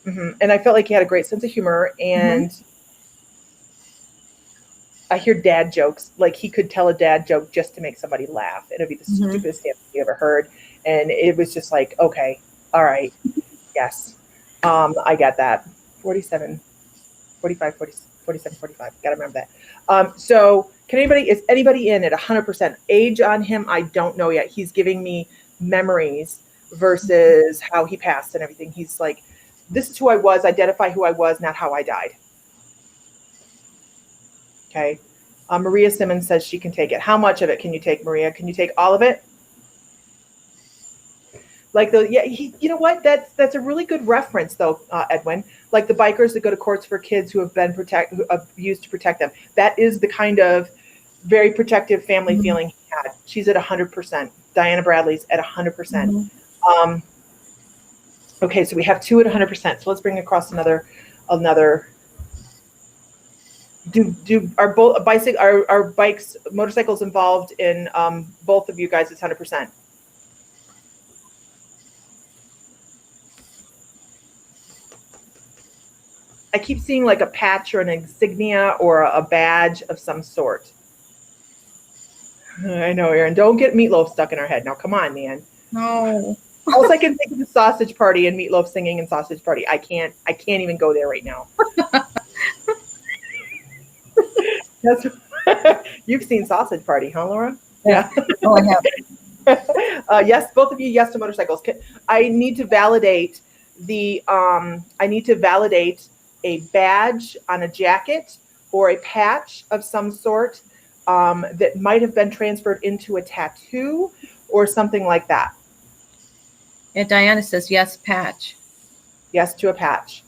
And I felt like he had a great sense of humor, and I hear dad jokes. Like he could tell a dad joke just to make somebody laugh. It'd be the stupidest damn thing you ever heard. And it was just like, okay, all right, yes, I get that. 47, 45, 40, 47, 45. Gotta remember that. So is anybody in at 100%? Age on him, I don't know yet. He's giving me memories versus how he passed and everything. He's like, this is who I was, identify who I was, not how I died. Okay. Maria Simmons says she can take it. How much of it can you take, Maria? Can you take all of it? Like you know what? That's a really good reference though, Edwin. Like the bikers that go to courts for kids who have been used to protect them. That is the kind of very protective family feeling he had. She's at 100%. Diana Bradley's at 100%. Okay, so we have 2 at 100%. So let's bring across another. Are bikes, motorcycles involved in both of you guys? It's 100%. I keep seeing like a patch or an insignia or a badge of some sort. I know, Erin. Don't get Meatloaf stuck in our head. Now, come on, man. No. All I can think of is Sausage Party and Meatloaf singing in Sausage Party. I can't even go there right now. You've seen Sausage Party, huh, Laura? Yeah. Oh, I have. Yes, both of you. Yes to motorcycles. I need to validate a badge on a jacket or a patch of some sort that might have been transferred into a tattoo or something like that. Yeah, Diana says yes, patch. Yes to a patch.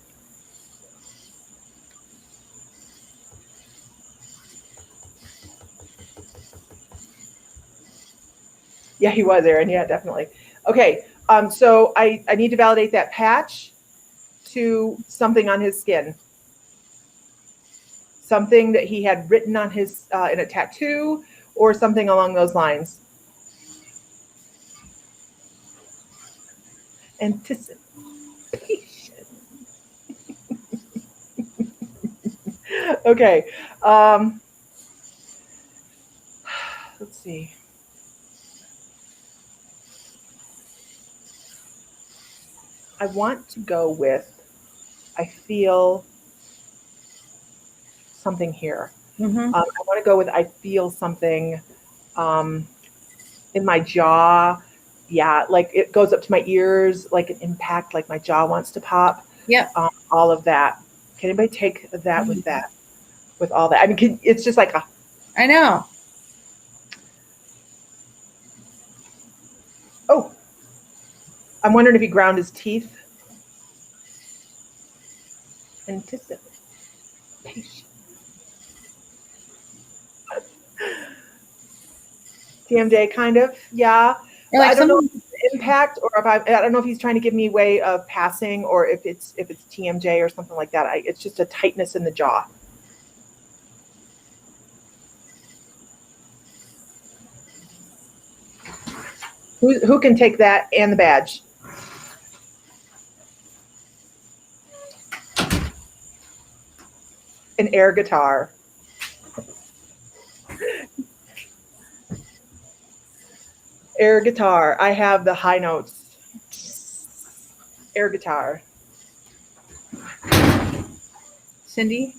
Yeah, he was, Erin. Yeah, definitely. Okay, so I need to validate that patch to something on his skin. Something that he had written on his in a tattoo or something along those lines. Anticipation. Okay. Let's see. I want to go with, I feel something here. I want to go with, I feel something in my jaw. Yeah, like it goes up to my ears, like an impact, like my jaw wants to pop. Yeah. All of that. Can anybody take that with that? With all that? I mean, it's just like I know. Oh, I'm wondering if he ground his teeth. Anticipation. TMJ, kind of, yeah. Like I don't know if it's impact or if I don't know if he's trying to give me a way of passing or if it's TMJ or something like that. It's just a tightness in the jaw. Who can take that and the badge? An air guitar. Air guitar. I have the high notes. Air guitar. Cindy?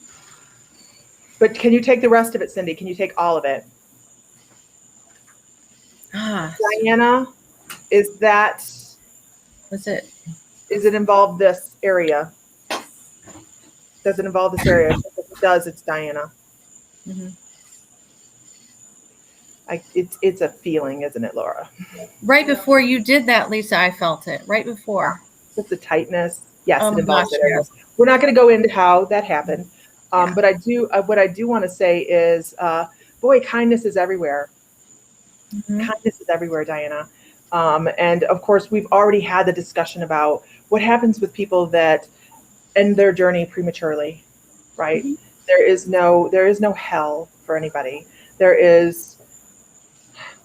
But can you take the rest of it, Cindy? Can you take all of it? Diana, is that... What's it? Is it involve this area? Does it involve this area? If it does, it's Diana. It's a feeling, isn't it, Laura? Right before you did that, Lisa, I felt it. Right before. It's a tightness. Yes, Oh it involves gosh, it. yes. We're not going to go into how that happened. But I do. What I do want to say is, boy, kindness is everywhere. Kindness is everywhere, Diana. And of course, we've already had the discussion about what happens with people that end their journey prematurely, right? Mhm. There is no hell for anybody. There is,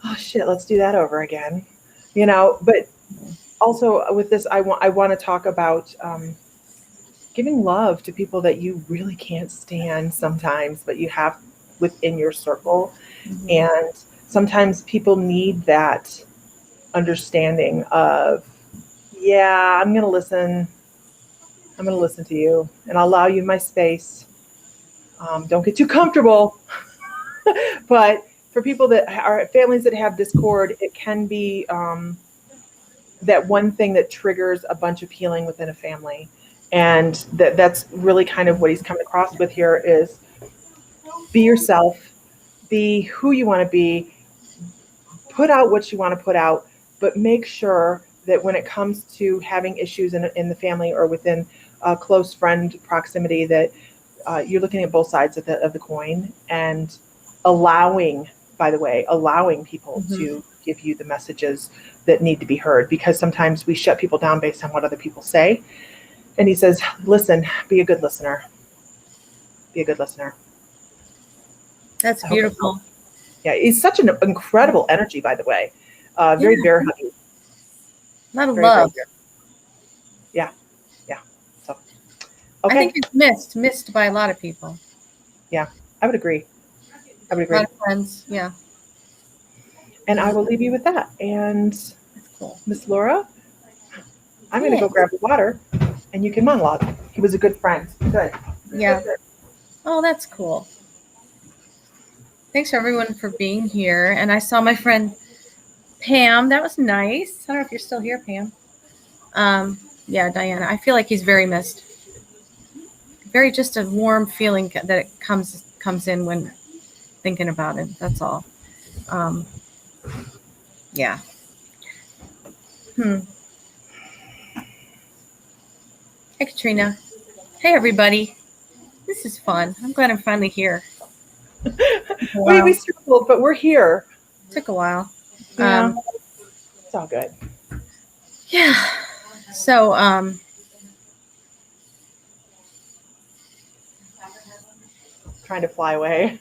oh shit, let's do that over again, But also with this, I want to talk about giving love to people that you really can't stand sometimes, but you have within your circle. Mhm. And sometimes people need that understanding of, yeah, I'm going to listen to you, and I'll allow you my space. Don't get too comfortable. But for people that are families that have discord, it can be that one thing that triggers a bunch of healing within a family. And that's really kind of what he's coming across with here is be yourself, be who you want to be, put out what you want to put out, but make sure that when it comes to having issues in the family or within a close friend proximity, that you're looking at both sides of the coin and allowing, by the way, allowing people Mhm. to give you the messages that need to be heard, because sometimes we shut people down based on what other people say. And he says, listen, be a good listener. Be a good listener. That's I hope that beautiful. helps. Yeah, he's such an incredible energy, by the way. Yeah, Very bear huggy. a lot of Very, very love. bear. Yeah, yeah. So, I think okay. it's missed by a lot of people. Yeah, I would agree. I would A agree. lot of friends. Yeah, And I will leave you with that. And that's cool. Miss Laura, I'm going to Yeah, go grab the water, and you can monologue. He was a good friend. Good. yeah. Good. Oh, that's cool. Thanks everyone for being here. And I saw my friend Pam. That was nice. I don't know if you're still here, Pam. Yeah, Diana. I feel like he's very missed. Very just a warm feeling that it comes in when thinking about him. That's all. Um, yeah. Hmm. Hey, Katrina. Hey, everybody. This is fun. I'm glad I'm finally here. we Wow. struggled, but we're here. Took a while. Yeah, it's all good. Yeah. So, Trying to fly away.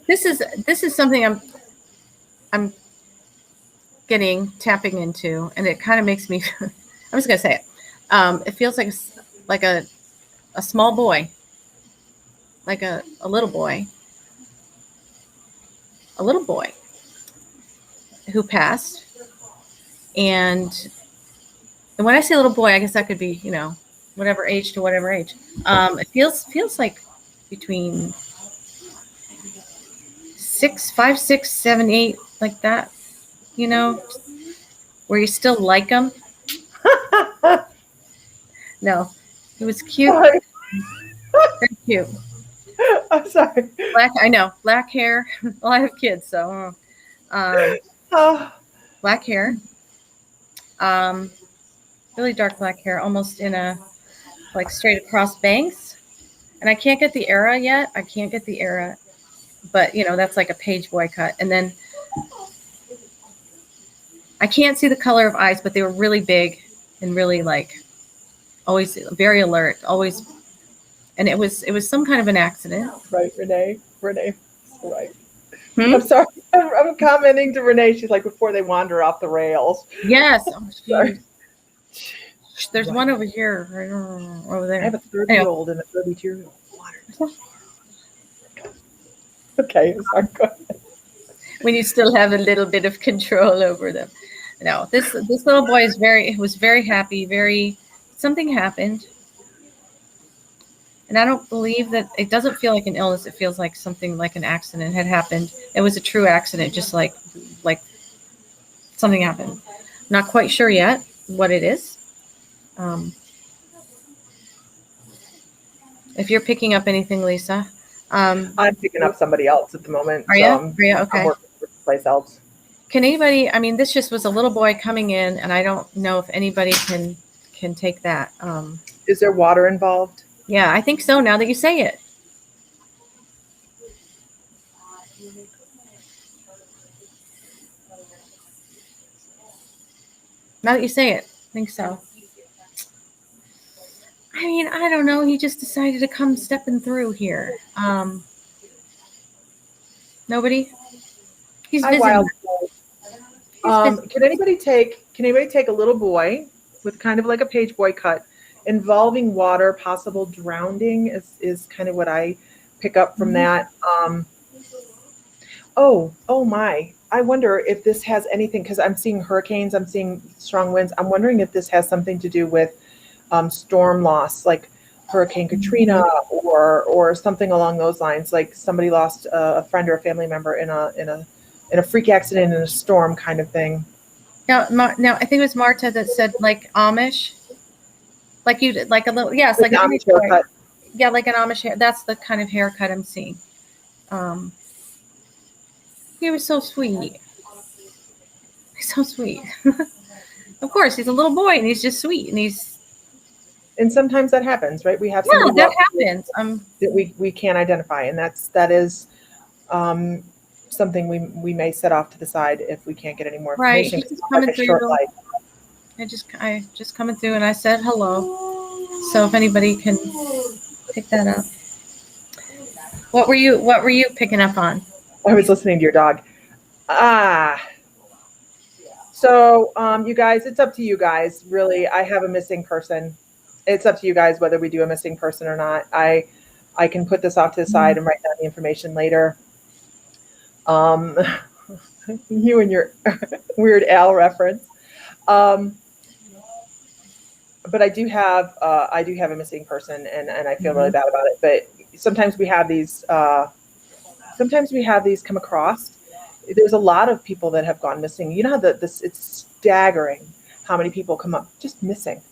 this is something I'm tapping into, and it kind of makes me. I'm just gonna say it. It feels like a small boy, like a little boy, who passed, and when I say little boy, I guess that could be whatever age to whatever age. It feels like between 5, 6, 7, 8, like that. You know, where you still like him. No, he was cute, Sorry. very cute. I'm sorry. I know, black hair. Well, I have kids, so Oh, black hair, um, really dark black hair, almost in a like straight across bangs. And I can't get the era yet. I can't get the era, but that's like a page boycott. And then I can't see the color of eyes, but they were really big and really like always very alert, always. And it was some kind of an accident. right, Renee. Renee. So right. Hmm? I'm sorry. I'm commenting to Renee. She's like, before they wander off the rails. Yes. Oh, Sorry. there's Right. one over here, right over there. I have a Anyway. 30-year-old and a 32-year-old. Water. Okay, sorry. Go ahead. When you still have a little bit of control over them. No, this little boy was very happy. Something happened, and I don't believe that it doesn't feel like an illness. It feels like something like an accident had happened. It was a true accident, just like something happened. Not quite sure yet what it is. If you're picking up anything, Lisa, I'm picking up somebody else at the moment. are So you? I'm Okay. working with someplace else. Can anybody? I mean, this just was a little boy coming in, and I don't know if anybody can take that. Is there water involved? Yeah, I think so. Now that you say it. Now that you say it, I think so. I mean, I don't know. He just decided to come stepping through here. Nobody. He's Hi, visiting. wild. He's visiting. Can anybody take a little boy with kind of like a page boy cut, involving water, possible drowning is kind of what I pick up from that. Oh my. I wonder if this has anything, because I'm seeing hurricanes, I'm seeing strong winds. I'm wondering if this has something to do with storm loss, like Hurricane Katrina or something along those lines. Like somebody lost a friend or a family member in a freak accident in a storm kind of thing. Now, I think it was Marta that said like Amish, like you did, like a little, yes, like Like an Amish Amish boy. haircut. Yeah, like an Amish hair. That's the kind of haircut I'm seeing. He was so sweet. He's so sweet. Of course, he's a little boy and he's just sweet and he's And sometimes that happens, right? We have yeah, somebody that walk happens. that we can't identify, and that is something we may set off to the side if we can't get any more Right. information. He's just Like coming a short through. life. I just coming through and I said hello. So if anybody can pick that up. What were you picking up on? I was listening to your dog. So you guys, it's up to you guys. Really, I have a missing person. It's up to you guys whether we do a missing person or not. I can put this off to the side and write down the information later. You and your Weird Al reference. But I do have a missing person, and I feel really bad about it. But sometimes we have these come across. There's a lot of people that have gone missing. You know how it's staggering how many people come up just missing,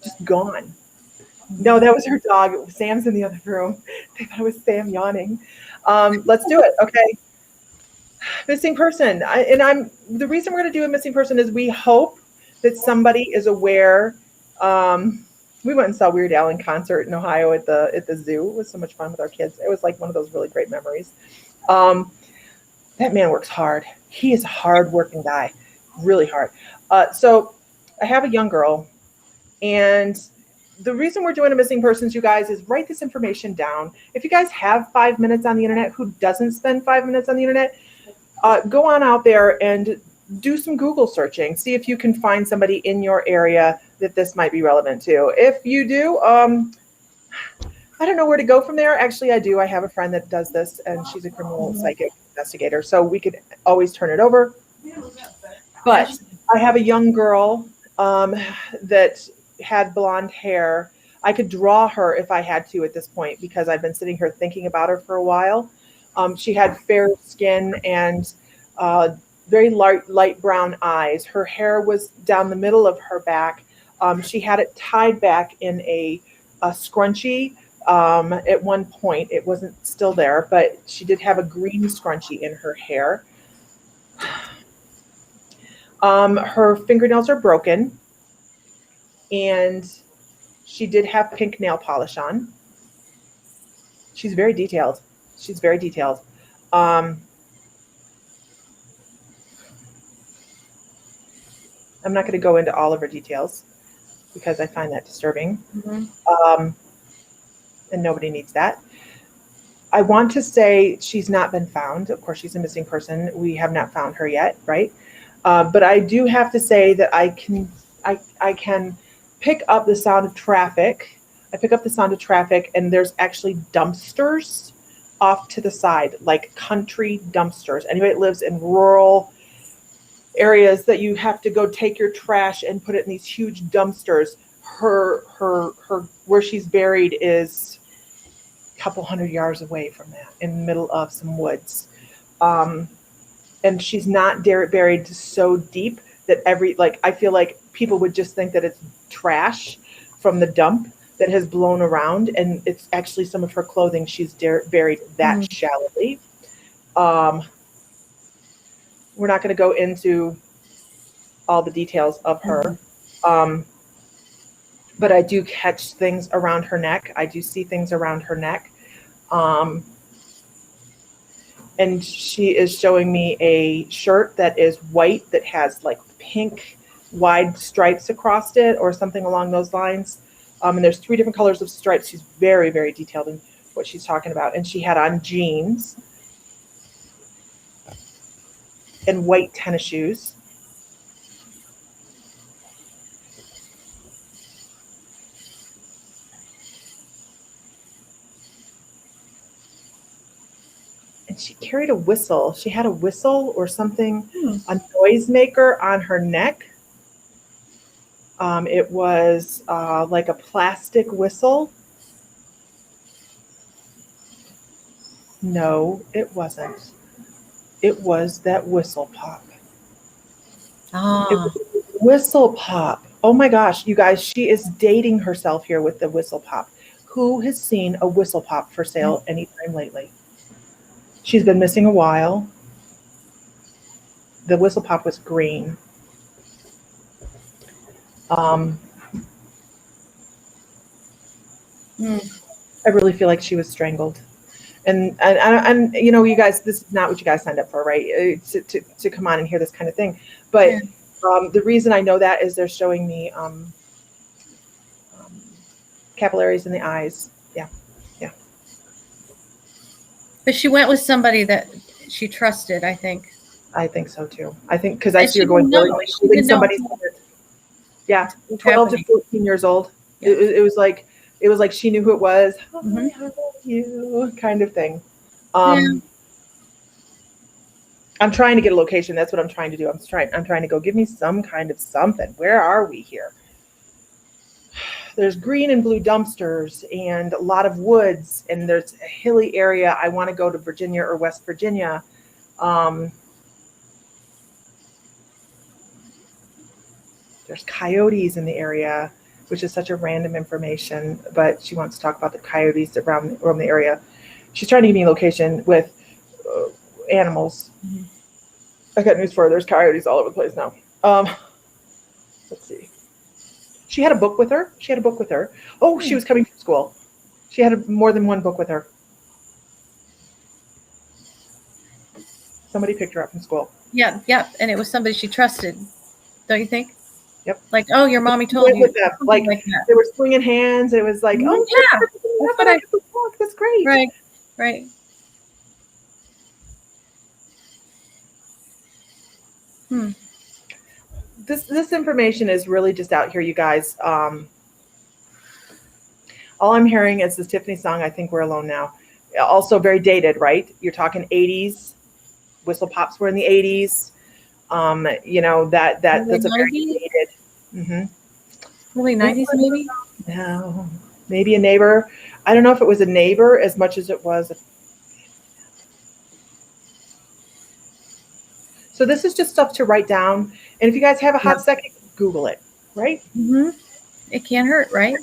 just gone. No, that was her dog. Sam's in the other room. They thought it was Sam yawning. Let's do it. Okay. Missing person. The reason we're going to do a missing person is we hope that somebody is aware. We went and saw Weird Al in concert in Ohio at the zoo. It was so much fun with our kids. It was like one of those really great memories. That man works hard. He is a hard-working guy, really hard. So I have a young girl, and the reason we're doing a missing persons, you guys, is write this information down. If you guys have 5 minutes on the internet, who doesn't spend 5 minutes on the internet, go on out there and do some Google searching. See if you can find somebody in your area that this might be relevant to. If you do, I don't know where to go from there. Actually, I do. I have a friend that does this, and she's a criminal psychic investigator, so we could always turn it over. But I have a young girl that had blonde hair. I could draw her if I had to at this point, because I've been sitting here thinking about her for a while. She had fair skin and very light brown eyes. Her hair was down the middle of her back. She had it tied back in a scrunchie. At one point, it wasn't still there, but she did have a green scrunchie in her hair. Her fingernails are broken, and she did have pink nail polish on. She's very detailed. I'm not going to go into all of her details because I find that disturbing. And nobody needs that. I want to say she's not been found. Of course, she's a missing person. We have not found her yet, right? But I do have to say that I can pick up the sound of traffic. I pick up the sound of traffic, and there's actually dumpsters off to the side, like country dumpsters. Anybody that lives in rural areas that you have to go take your trash and put it in these huge dumpsters. Her where she's buried is a couple hundred yards away from that, in the middle of some woods. And she's not buried so deep that I feel like people would just think that it's trash from the dump that has blown around, and it's actually some of her clothing. She's buried that shallowly. We're not going to go into all the details of her. But I do catch things around her neck. I do see things around her neck. And she is showing me a shirt that is white that has like pink wide stripes across it or something along those lines. And there's 3 different colors of stripes. She's very, very detailed in what she's talking about. And she had on jeans and white tennis shoes. And she carried a whistle. She had a whistle or something, a noisemaker on her neck. It was like a plastic whistle. No, it wasn't. It was that whistle pop. It was a whistle pop. Oh my gosh, you guys, she is dating herself here with the whistle pop. Who has seen a whistle pop for sale anytime lately? She's been missing a while. The whistle pop was green. I really feel like she was strangled. And you know, you guys, this is not what you guys signed up for, right? To come on and hear this kind of thing. But the reason I know that is they're showing me capillaries in the eyes. Yeah. But she went with somebody that she trusted, I think. I think so too. I think because I And see her she going didn't know. really, She didn't know. somebody's 12 to 14 years old. Yeah. It was like she knew who it was. Mhm. Hi, how are you? Kind of thing. Yeah. I'm trying to get a location. That's what I'm trying to do. I'm trying to go give me some kind of something. Where are we here? There's green and blue dumpsters and a lot of woods, and there's a hilly area. I want to go to Virginia or West Virginia. There's coyotes in the area, which is such a random information, but she wants to talk about the coyotes that roam the area. She's trying to give me a location with animals. Mm-hmm. I got news for her. There's coyotes all over the place now. Let's see. She had a book with her. Oh, she was coming from school. She had more than one book with her. Somebody picked her up from school. Yeah. And it was somebody she trusted. Don't you think? Yep. Like, oh, your mommy told you. With them. Like that. they were swinging hands. It was like, oh, yeah. that's what I get the book. That's great. Right. This information is really just out here, you guys. All I'm hearing is the Tiffany song, I Think We're Alone Now. Also very dated, right? You're talking 80s. Whistle pops were in the 80s. You know, that's a very dated. Early 90s, maybe? No, maybe a neighbor. I don't know if it was a neighbor as much as it was. So this is just stuff to write down. And if you guys have a hot second, Google it, right? It can't hurt, right?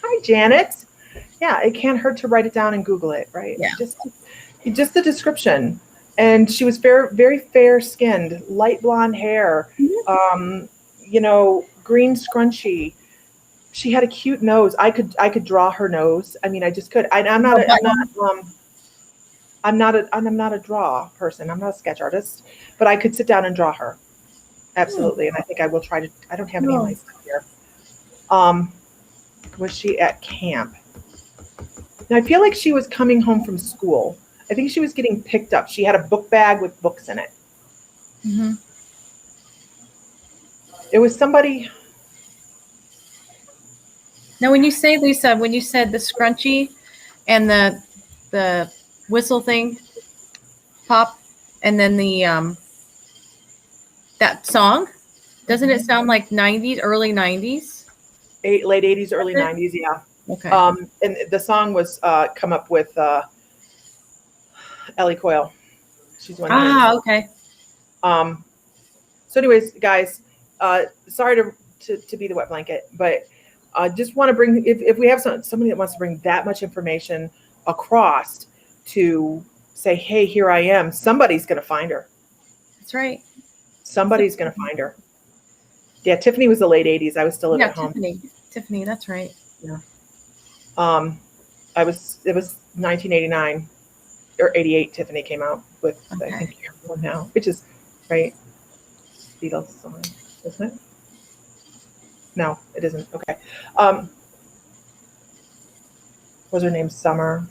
Hi, Janet. Yeah, it can't hurt to write it down and Google it, right? Yeah. Just the description. And she was very fair skinned, light blonde hair, you know, green scrunchie. She had a cute nose. I could draw her nose. I mean, I just could. I'm not a draw person. I'm not a sketch artist, but I could sit down and draw her. Absolutely. And I think I will try to. I don't have any of my stuff here. Was she at camp? Now, I feel like she was coming home from school. I think she was getting picked up. She had a book bag with books in it. It was somebody. Now, when you say, Lisa, when you said the scrunchie and the whistle thing pop, and then the that song, doesn't it sound like 90s, early 90s? Late 80s, early 90s, yeah. Okay. And the song was come up with Ellie Coyle. She's one. Okay. So, anyways, guys, sorry to be the wet blanket, but just want to bring if we have somebody that wants to bring that much information across to say, hey, here I am. Somebody's going to find her. That's right. Somebody's going to find her. Yeah, Tiffany was the late 80s. I was still living at home. Tiffany, that's right. Yeah. It was 1989 or 88. Tiffany came out with I think You're One Now, which is right. Beatles song, isn't it? No, it isn't. Okay. What was her name? Summer.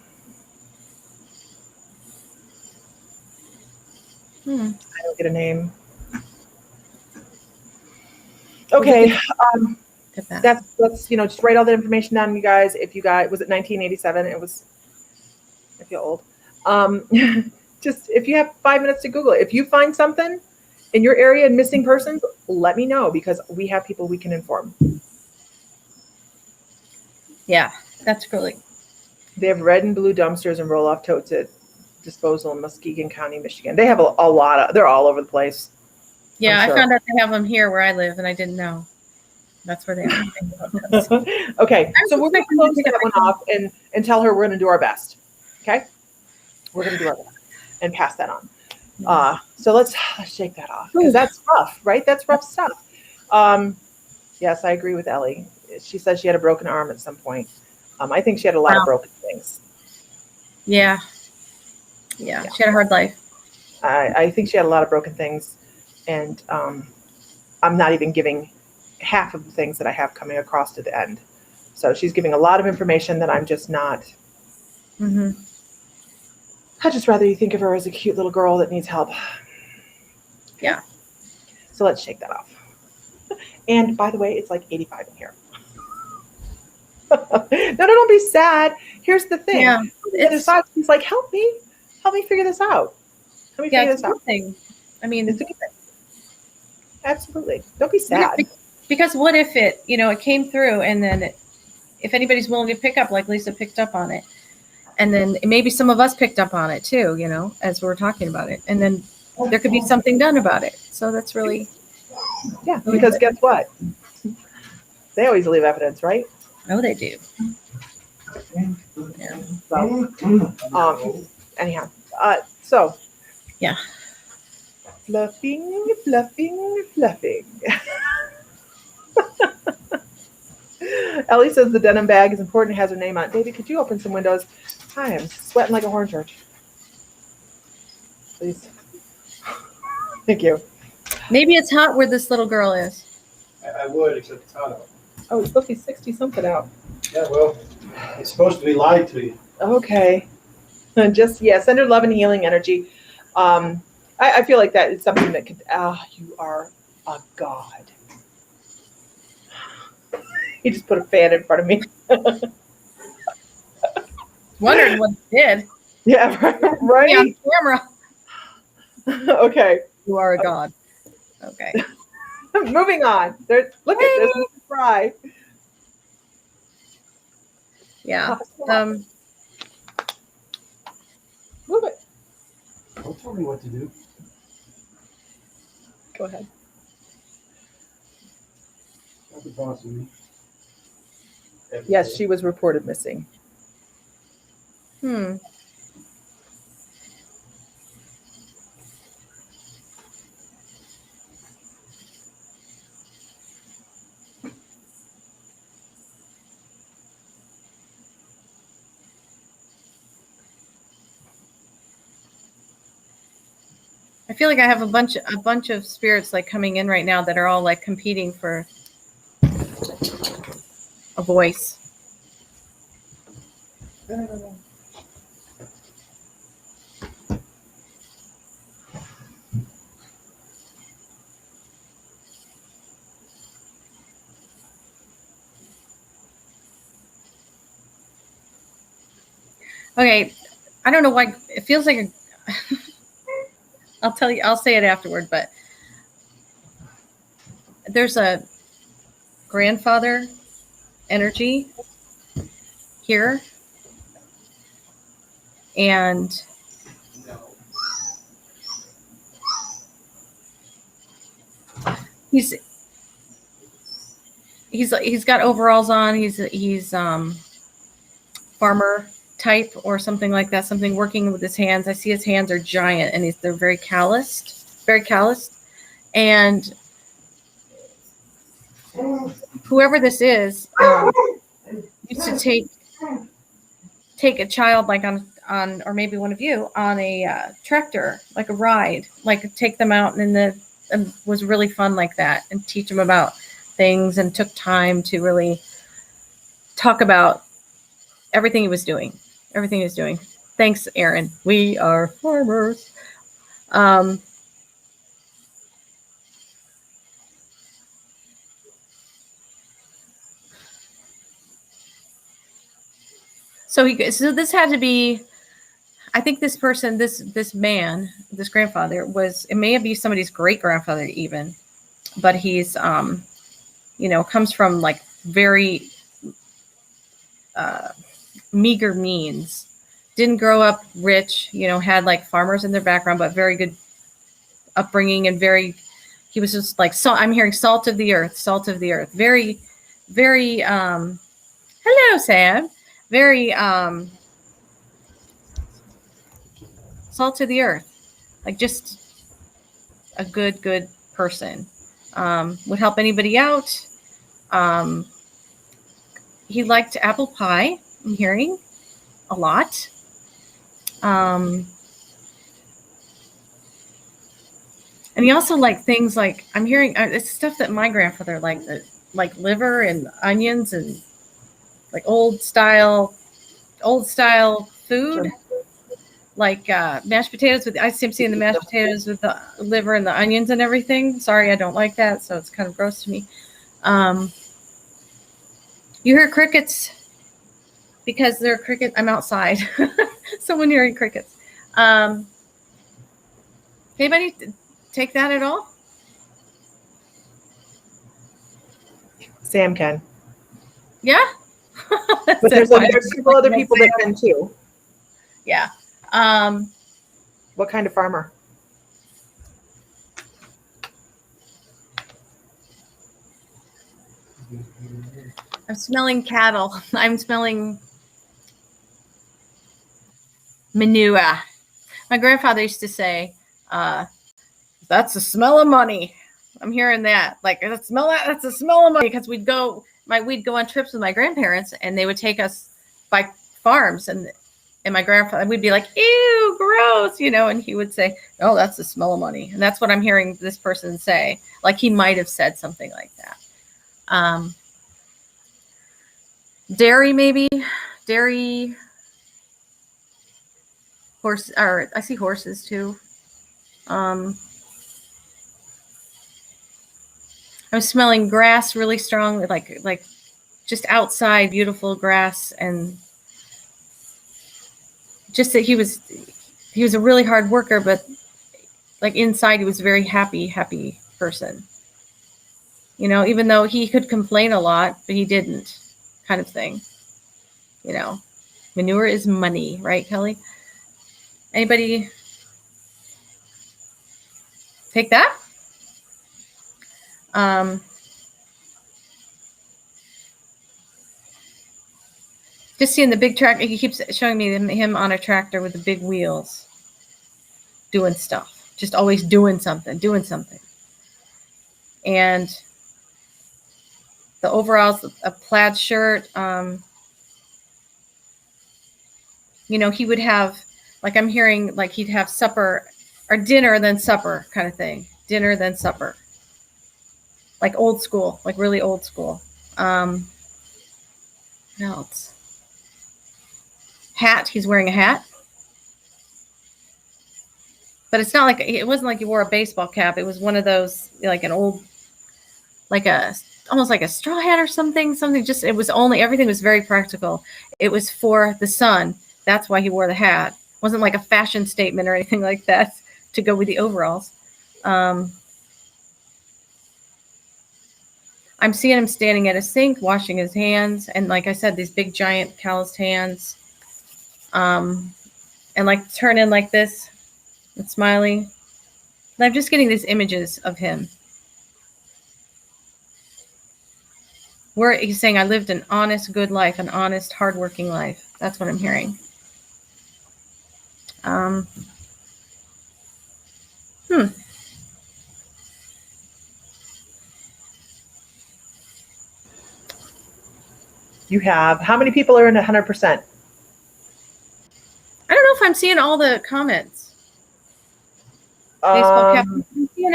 I don't get a name. Okay. Get that. That's just write all that information down, you guys. If you guys, was it 1987? It was, I feel old. Just if you have 5 minutes to Google it, if you find something in your area and missing persons, let me know, because we have people we can inform. Yeah, that's really. They have red and blue dumpsters and roll-off totes at disposal in Muskegon County, Michigan. They have a lot of, they're all over the place. Yeah, I'm sure. I found out they have them here where I live, and I didn't know. That's where they are. Okay, so we're going to close that one off and tell her we're going to do our best. Okay, we're going to do our best and pass that on. So let's shake that off, because that's rough, right? That's rough stuff. Yes, I agree with Ellie. She said she had a broken arm at some point. I think she had a lot of broken things. Yeah, she had a hard life. I think she had a lot of broken things, and I'm not even giving half of the things that I have coming across to the end. So she's giving a lot of information that I'm just not. Mm-hmm. I'd just rather you think of her as a cute little girl that needs help. Yeah. So let's shake that off. And by the way, it's like 85 in here. No, don't be sad. Here's the thing. Yeah, He's like, help me figure this out. Help me figure this out. Thing. I mean, it's a good thing. Absolutely. Don't be sad. Because what if it came through, and then if anybody's willing to pick up, like Lisa picked up on it, and then maybe some of us picked up on it too, as we're talking about it, and then there could be something done about it. So that's really. Yeah, because guess what? They always leave evidence, right? Oh, they do. Yeah. So, anyhow, so. Yeah. Fluffing. Ellie says the denim bag is important, has her name on it. David, could you open some windows? Hi, I'm sweating like a horn church. Please. Thank you. Maybe it's hot where this little girl is. I would, except it's hot out. Oh, it's supposed to be 60 something out. Yeah, well, it's supposed to be lied to you. Okay. Just, send her love and healing energy. I feel like that is something that could, you are a god. He just put a fan in front of me. Wondering what it did. Yeah, right? On camera. Okay. You are a god. Okay. Moving on. Look at this. Cry. Yeah. Move it. Don't tell me what to do. Go ahead. Not the boss of me. Yes, she was reported missing. I feel like I have a bunch of spirits like coming in right now that are all like competing for a voice. Okay, I don't know why it feels like I'll tell you, I'll say it afterward, but there's a grandfather energy here, and he's got overalls on. He's farmer type or something like that, something working with his hands. I see his hands are giant, and they're very calloused, and whoever this is used to take a child like on or maybe one of you on a tractor, like a ride, like take them out and was really fun like that, and teach them about things and took time to really talk about everything he was doing. Everything he was doing. Thanks, Aaron. We are farmers. So this had to be, I think this person, this man, this grandfather it may be somebody's great grandfather even, but he's, comes from like very meager means. Didn't grow up rich, had like farmers in their background, but very good upbringing and he was just like, I'm hearing salt of the earth. Very, very, hello, Sam. Very, salt of the earth, like just a good person. Would help anybody out. He liked apple pie, I'm hearing a lot. And he also liked things like, I'm hearing it's stuff that my grandfather liked, like liver and onions and like old style food. Like mashed potatoes I'm seeing the mashed potatoes with the liver and the onions and everything. Sorry, I don't like that, so it's kind of gross to me. You hear crickets because they're cricket. I'm outside. Someone hearing crickets. Anybody take that at all? Sam can. Yeah. But there's several other people that can too. Yeah. What kind of farmer? I'm smelling cattle. I'm smelling manure. My grandfather used to say, that's the smell of money. I'm hearing that. Like, that's the smell of money. Because we'd go on trips with my grandparents and they would take us by farms and my grandfather, we'd be like, ew, gross, and he would say, oh, that's the smell of money. And that's what I'm hearing this person say. Like he might have said something like that. Dairy, maybe. Dairy, horse, or I see horses too. I'm smelling grass really strong, like just outside, beautiful grass, and just that he was a really hard worker, but like inside he was a very happy person. Even though he could complain a lot, but he didn't, kind of thing. Manure is money, right, Kelly? Anybody take that? Just seeing the big tractor. He keeps showing me him on a tractor with the big wheels, doing stuff, just always doing something. And the overalls, a plaid shirt. He would have, like I'm hearing, like he'd have supper or dinner, then supper kind of thing. Dinner, then supper. Like old school, like really old school. What else? Hat. He's wearing a hat. But it's not like, it wasn't like he wore a baseball cap. It was one of those, like an old, almost like a straw hat or something. Just, it was only, everything was very practical. It was for the sun. That's why he wore the hat. It wasn't like a fashion statement or anything like that to go with the overalls. I'm seeing him standing at a sink, washing his hands. And like I said, these big, giant calloused hands. And like turning like this and smiling. And I'm just getting these images of him. Where he's saying, I lived an honest, good life, an honest, hardworking life. That's what I'm hearing. You have, how many people are in 100%? I don't know if I'm seeing all the comments. Baseball cap. I'm seeing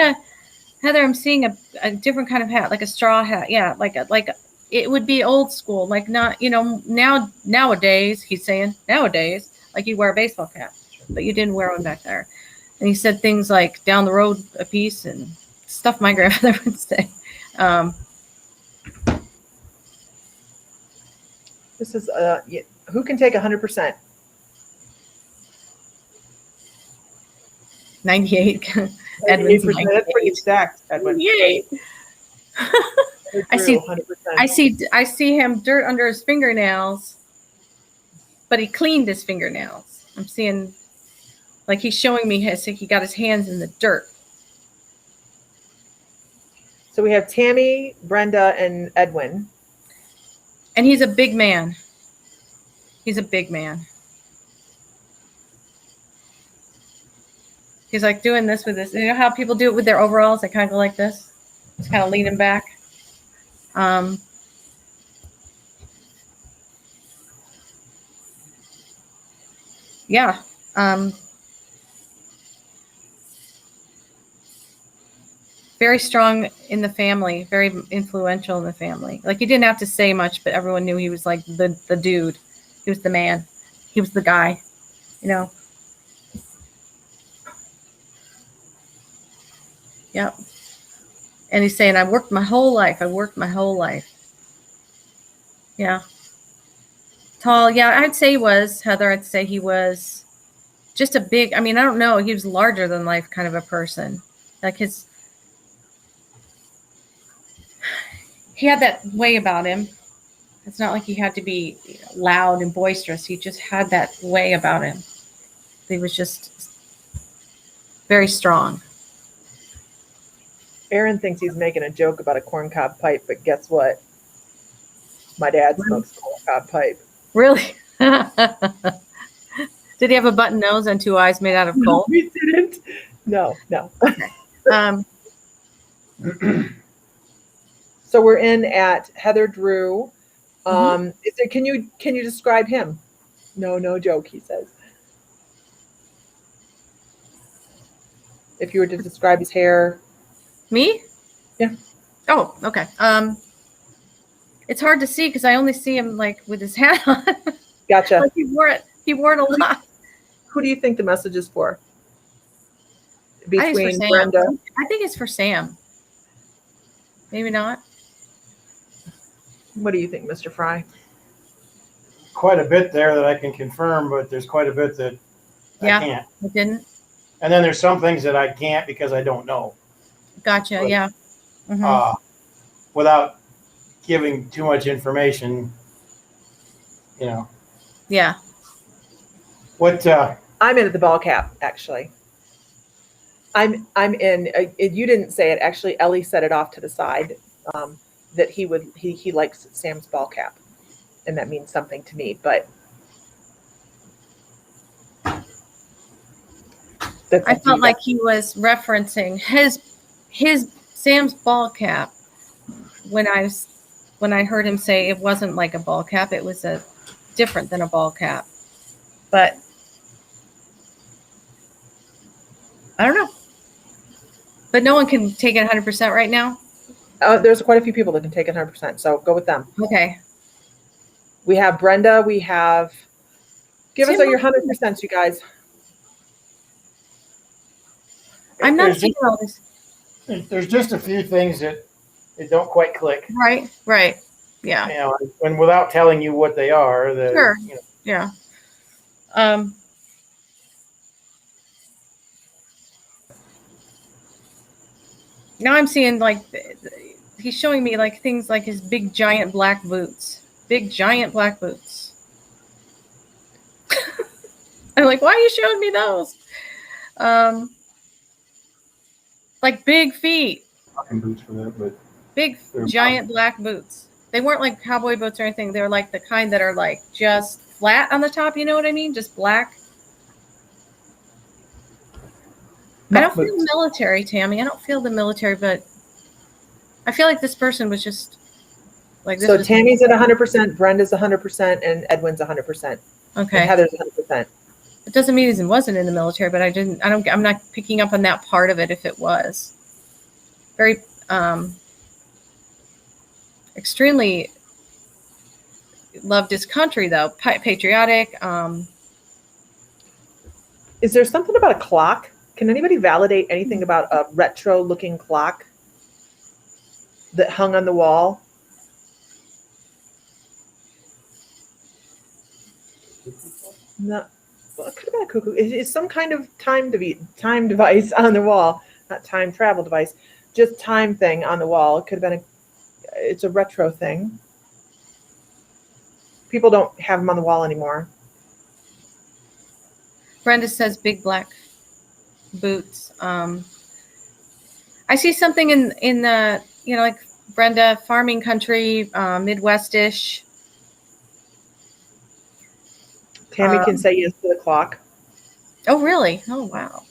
Heather, I'm seeing a different kind of hat, like a straw hat. Yeah, like it would be old school, like not, nowadays, he's saying, nowadays, like you wear a baseball cap, but you didn't wear one back there. And he said things like down the road a piece and stuff my grandmother would say. This is who can take 100%? 98. Edwin's 98%. That's pretty stacked, Edwin. 98. I see. 100%. I see him dirt under his fingernails, but he cleaned his fingernails. I'm seeing, like he's showing me he got his hands in the dirt. So we have Tammy, Brenda, and Edwin. And he's a big man. He's a big man. He's like doing this with this. You know how people do it with their overalls? They kind of go like this. Just kind of leaning back. Yeah. Very strong in the family, very influential in the family. Like he didn't have to say much, but everyone knew he was like the dude. He was the man. He was the guy, Yep. And he's saying, I worked my whole life. Yeah. Tall. Yeah, I'd say he was, Heather. I'd say he was just a big, I don't know. He was larger than life kind of a person. Like he had that way about him. It's not like he had to be loud and boisterous. He just had that way about him. He was just very strong. Aaron thinks he's making a joke about a corncob pipe, but guess what? My dad smokes corncob pipe. Really? Did he have a button nose and two eyes made out of coal? No, he didn't. No. So we're in at Heather Drew. Can you describe him? No joke, he says. If you were to describe his hair. Me? Yeah. Oh, okay. It's hard to see because I only see him like with his hat on. Gotcha. Like he wore it a lot. Who do you think the message is for? Between Sam. Brenda. I think it's for Sam. Maybe not. What do you think, Mr. Fry? Quite a bit there that I can confirm, but there's quite a bit that I can't. I didn't. And then there's some things that I can't because I don't know. Gotcha. But, yeah. Mm-hmm. Without giving too much information, Yeah. What? I'm in at the ball cap, actually. I'm in. You didn't say it. Actually, Ellie set it off to the side. That he likes Sam's ball cap, and that means something to me. But I felt like he was referencing his Sam's ball cap when I heard him say it wasn't like a ball cap, it was different than a ball cap. But I don't know. But no one can take it 100% right now. There's quite a few people that can take it 100%, so go with them. Okay. We have Brenda. We have. Give us all your 100%, you guys. I'm not seeing all this. There's just a few things that don't quite click. Right. Yeah. And without telling you what they are, sure. Yeah. Now I'm seeing like he's showing me like things like his big giant black boots. I'm like, why are you showing me those? Like big feet. Talking boots for that, but big giant black boots. They weren't like cowboy boots or anything. They're like the kind that are like just flat on the top. You know what I mean? Just black. I don't feel the military, Tammy. I don't feel the military, but I feel like this person was just like this. So Tammy's at 100%, Brenda's 100%, and Edwin's 100%. Okay. And Heather's 100%. It doesn't mean he wasn't in the military, but I'm not picking up on that part of it if it was. very extremely loved his country, though. Patriotic. Is there something about a clock? Can anybody validate anything about a retro-looking clock that hung on the wall? No, well, it could have been a cuckoo. It's some kind of time device on the wall, not time travel device, just time thing on the wall. It could have been it's a retro thing. People don't have them on the wall anymore. Brenda says big black boots. I see something in the, like Brenda, farming country, Midwestish. Tammy can say yes to the clock. Oh, really? Oh, wow.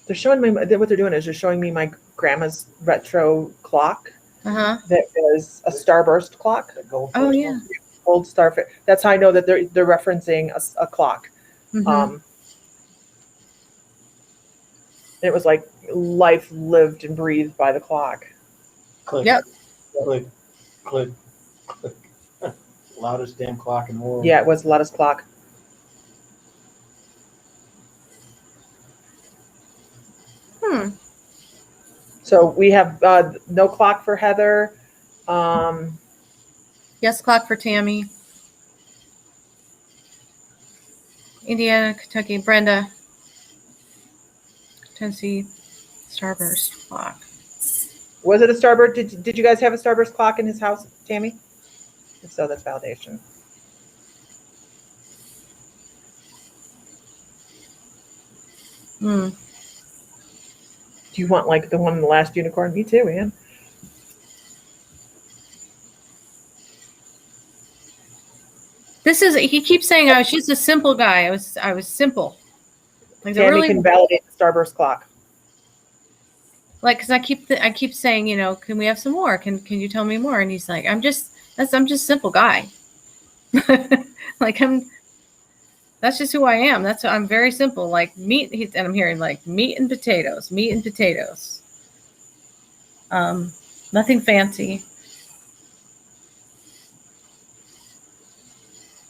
They're showing me what they're doing is they're showing me my grandma's retro clock. Uh-huh. That is a starburst clock. Oh, yeah. Old starfish. That's how I know that they're referencing a clock. Mm-hmm. It was like life lived and breathed by the clock. Click. Yep. Click. Click. Click. Loudest damn clock in the world. Yeah, it was the loudest clock. So we have no clock for Heather. Yes, clock for Tammy. Indiana, Kentucky, Brenda. Tennessee, starburst clock. Was it a starburst? Did you guys have a starburst clock in his house, Tammy? If so, that's validation. Hmm. Do you want like the one in the last unicorn? Me too, man. He keeps saying I was just a simple guy. I was simple. Like Tammy really, can validate the starburst clock. like, cause I keep saying, can we have some more? Can you tell me more? And he's like, I'm just a simple guy. Like that's just who I am. I'm very simple. Like meat. And I'm hearing like meat and potatoes. Nothing fancy.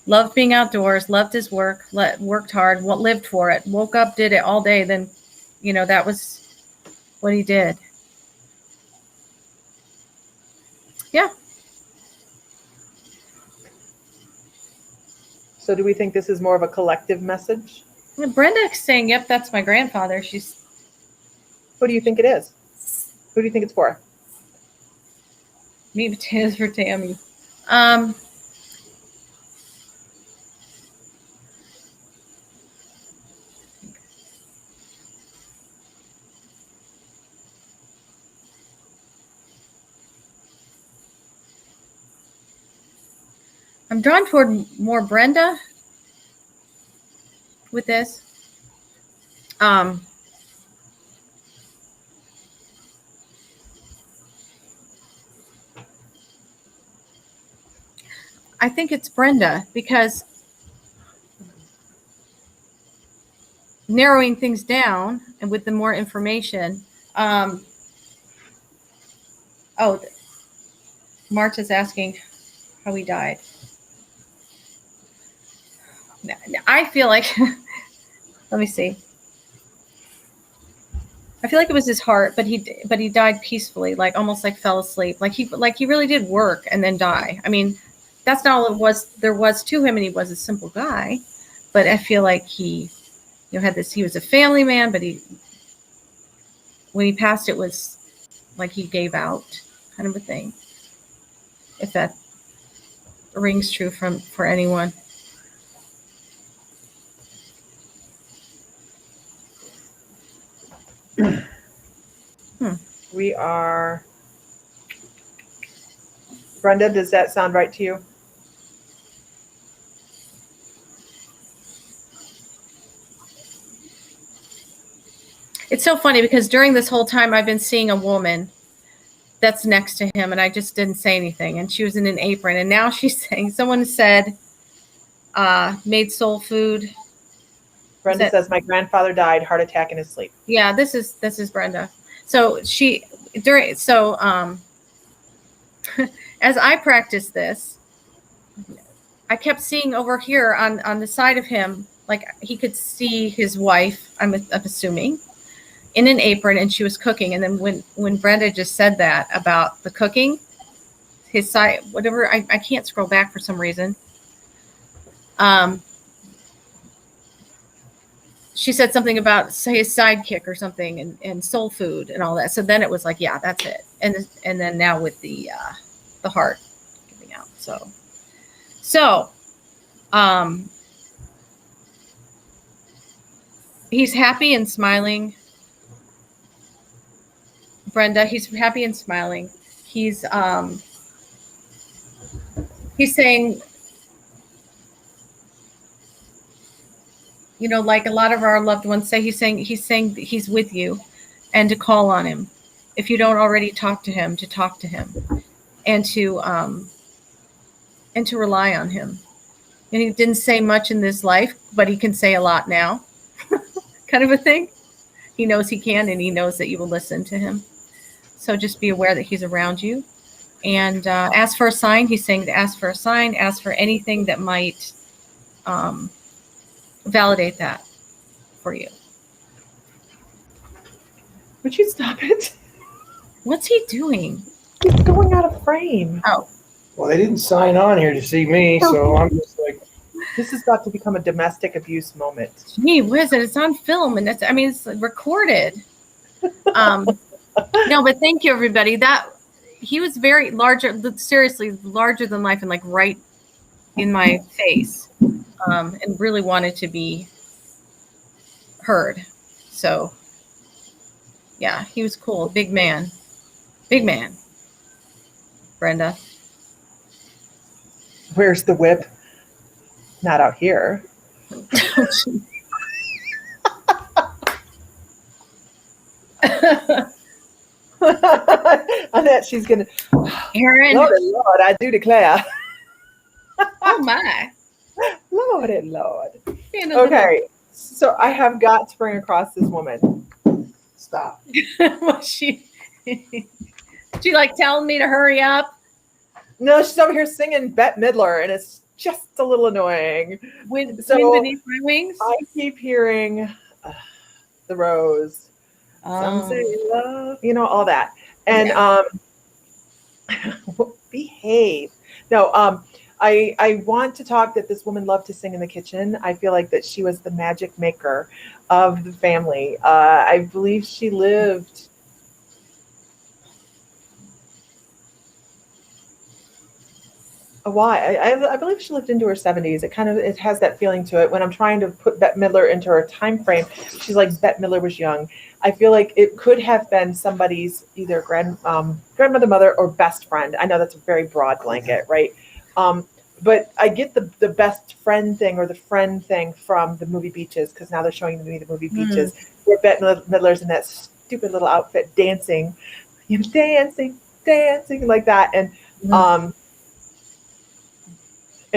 Loved being outdoors, loved his work, worked hard, lived for it, woke up, did it all day. Then, that was what he did. Yeah. So do we think this is more of a collective message? Brenda's saying, yep, that's my grandfather. Who do you think it is? Who do you think it's for? Meat and potatoes for Tammy. I'm drawn toward more Brenda with this. I think it's Brenda because narrowing things down and with the more information. March is asking how he died. I feel like, let me see. I feel like it was his heart, but he died peacefully, like almost like fell asleep. Like he really did work and then die. I mean, that's not all it was. There was to him, and he was a simple guy, but I feel like he, had this. He was a family man, but when he passed, it was like he gave out, kind of a thing. If that rings true for anyone. We are. Brenda, does that sound right to you? It's so funny because during this whole time I've been seeing a woman that's next to him and I just didn't say anything. And she was in an apron. And now she's saying, someone said, made soul food. Brenda says, my grandfather died, heart attack in his sleep. Yeah, this is Brenda. So as I practiced this, I kept seeing over here on the side of him, like he could see his wife, I'm assuming, in an apron, and she was cooking. And then when Brenda just said that about the cooking, his side, whatever, I can't scroll back for some reason. She said something about, say, his sidekick or something, and soul food and all that. So then it was like, yeah, that's it. And then now with the heart giving out. So he's happy and smiling. Brenda, he's happy and smiling. He's saying, you know, like a lot of our loved ones say, he's saying he's with you, and to call on him. If you don't already talk to him, to talk to him, and to rely on him. And he didn't say much in this life, but he can say a lot now, kind of a thing. He knows he can, and he knows that you will listen to him. So just be aware that he's around you, and ask for a sign. He's saying to ask for a sign, ask for anything that might validate that for you. Would you stop it? What's he doing? He's going out of frame. Oh, Well, they didn't sign on here to see me, so I'm just like, This is about to become a domestic abuse moment. gee whiz, it's on film, and it's recorded. No, but thank you, everybody. That he was very larger, seriously larger than life, and like right in my face, and really wanted to be heard. So yeah, he was cool. Big man. Brenda. Where's the whip? Not out here. Annette, she's gonna. Aaron. Lord, I do declare. Oh my. Lord and Lord. Okay, so I have got to bring across this woman. stop. Was she like telling me to hurry up? No, she's over here singing Bette Midler, and it's just a little annoying. Wind So, beneath my wings? I keep hearing the rose. Some Oh. say love, all that. And behave. No, I want to talk that this woman loved to sing in the kitchen. I feel like that she was the magic maker of the family. I believe she lived. A while. I believe she lived into her 70s. It has that feeling to it. When I'm trying to put Bette Midler into her time frame, she's like Bette Midler was young. I feel like it could have been somebody's either grandmother, mother, or best friend. I know that's a very broad blanket, right? But I get the best friend thing or the friend thing from the movie Beaches, because now they're showing me the movie Beaches, where Bette Midler's in that stupid little outfit dancing, dancing like that, and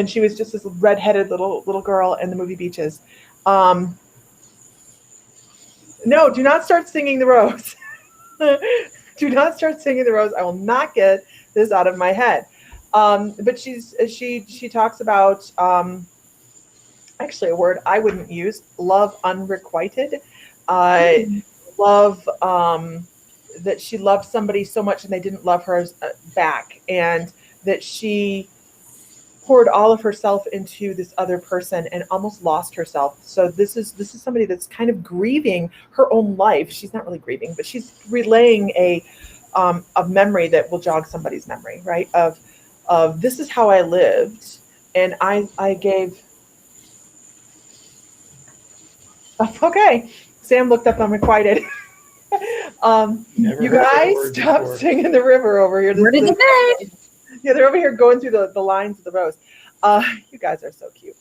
she was just this redheaded little girl in the movie Beaches. No, do not start singing the rose. Do not start singing the rose. I will not get this out of my head. But she talks about actually a word I wouldn't use: love unrequited. Love that she loved somebody so much and they didn't love her back, and that she poured all of herself into this other person and almost lost herself. So this is somebody that's kind of grieving her own life. She's not really grieving, but she's relaying a memory that will jog somebody's memory, right? Of this is how I lived, and I gave. Okay, Sam looked up unrequited. You guys stop singing the river over here. Where did it go? Yeah, they're over here going through the lines of the rose. You guys are so cute.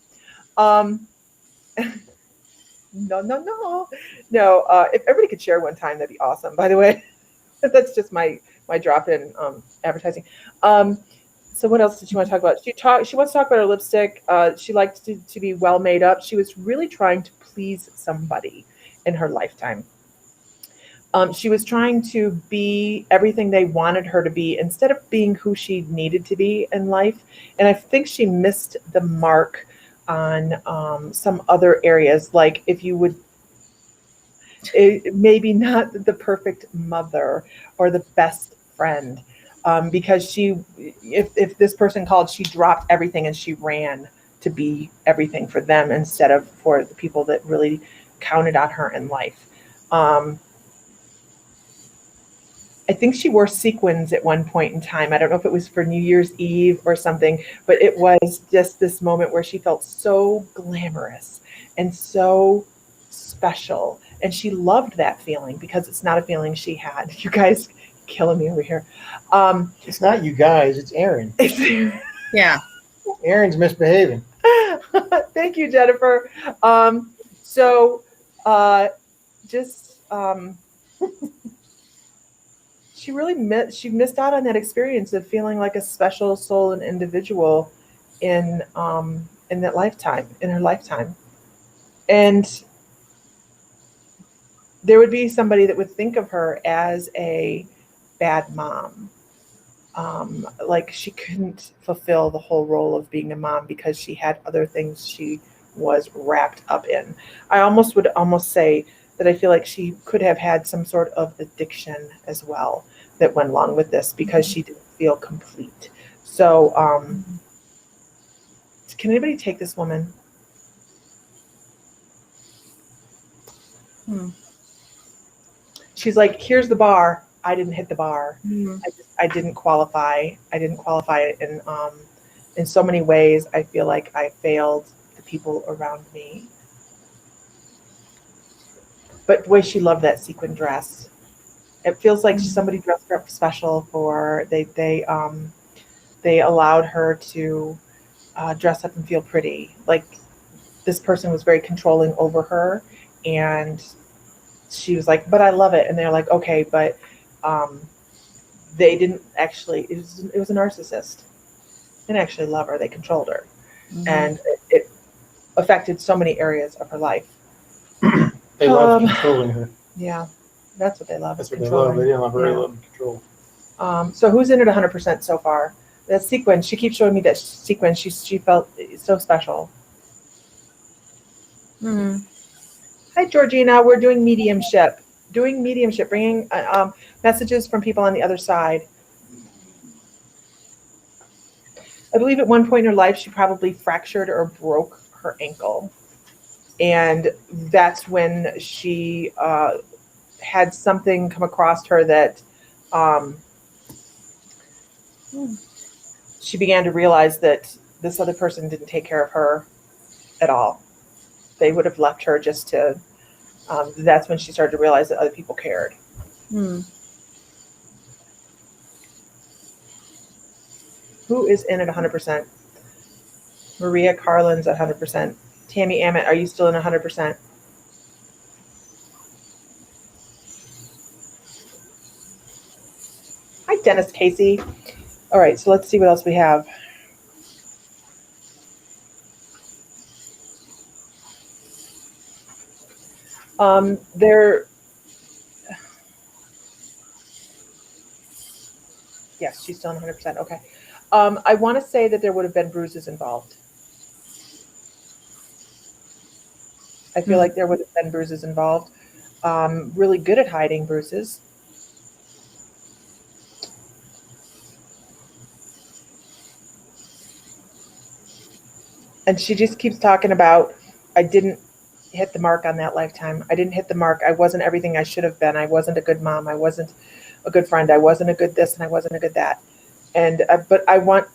No. If everybody could share one time, that'd be awesome. By the way, that's just my drop-in advertising. So what else did she want to talk about? She wants to talk about her lipstick. She likes to be well made up. She was really trying to please somebody in her lifetime. She was trying to be everything they wanted her to be instead of being who she needed to be in life. And I think she missed the mark on some other areas. Like if you would, maybe not the perfect mother or the best friend. Because if this person called, she dropped everything and she ran to be everything for them instead of for the people that really counted on her in life. I think she wore sequins at one point in time. I don't know if it was for New Year's Eve or something, but it was just this moment where she felt so glamorous and so special. And she loved that feeling because it's not a feeling she had. You guys killing me over here. It's not you guys, it's Aaron. Yeah. Aaron's misbehaving. Thank you, Jennifer. So just she missed out on that experience of feeling like a special soul and individual in that lifetime, in her lifetime. And there would be somebody that would think of her as a bad mom. Like she couldn't fulfill the whole role of being a mom because she had other things she was wrapped up in. I would almost say that I feel like she could have had some sort of addiction as well that went along with this because she didn't feel complete. So, can anybody take this woman? She's like, here's the bar. I didn't hit the bar. I didn't qualify. I didn't qualify in so many ways. I feel like I failed the people around me. But boy, she loved that sequin dress. It feels like somebody dressed her up special for they allowed her to dress up and feel pretty. Like this person was very controlling over her, and she was like, "But I love it." And they're like, "Okay, but." They didn't actually. It was a narcissist. They didn't actually love her. They controlled her, and it affected so many areas of her life. They love controlling her. Yeah, that's what they love. That's what they love. They didn't love her. They love control. So who's in it 100% so far? That sequence. She keeps showing me that sequence. She felt so special. Hi, Georgina. We're doing mediumship. Bringing messages from people on the other side. I believe at one point in her life, she probably fractured or broke her ankle. And that's when she had something come across her that she began to realize that this other person didn't take care of her at all. They would have left her just to, that's when she started to realize that other people cared. Who is in at 100%? Maria Carlin's at 100%. Tammy Ammett, are you still in 100%? Hi, Dennis Casey. All right, so let's see what else we have. Yes, she's still in 100%. Okay. I want to say that there would have been bruises involved. I feel like there would have been bruises involved. Really good at hiding bruises. And she just keeps talking about, I didn't hit the mark on that lifetime. I didn't hit the mark. I wasn't everything I should have been. I wasn't a good mom. I wasn't a good friend. I wasn't a good this and I wasn't a good that. And but I want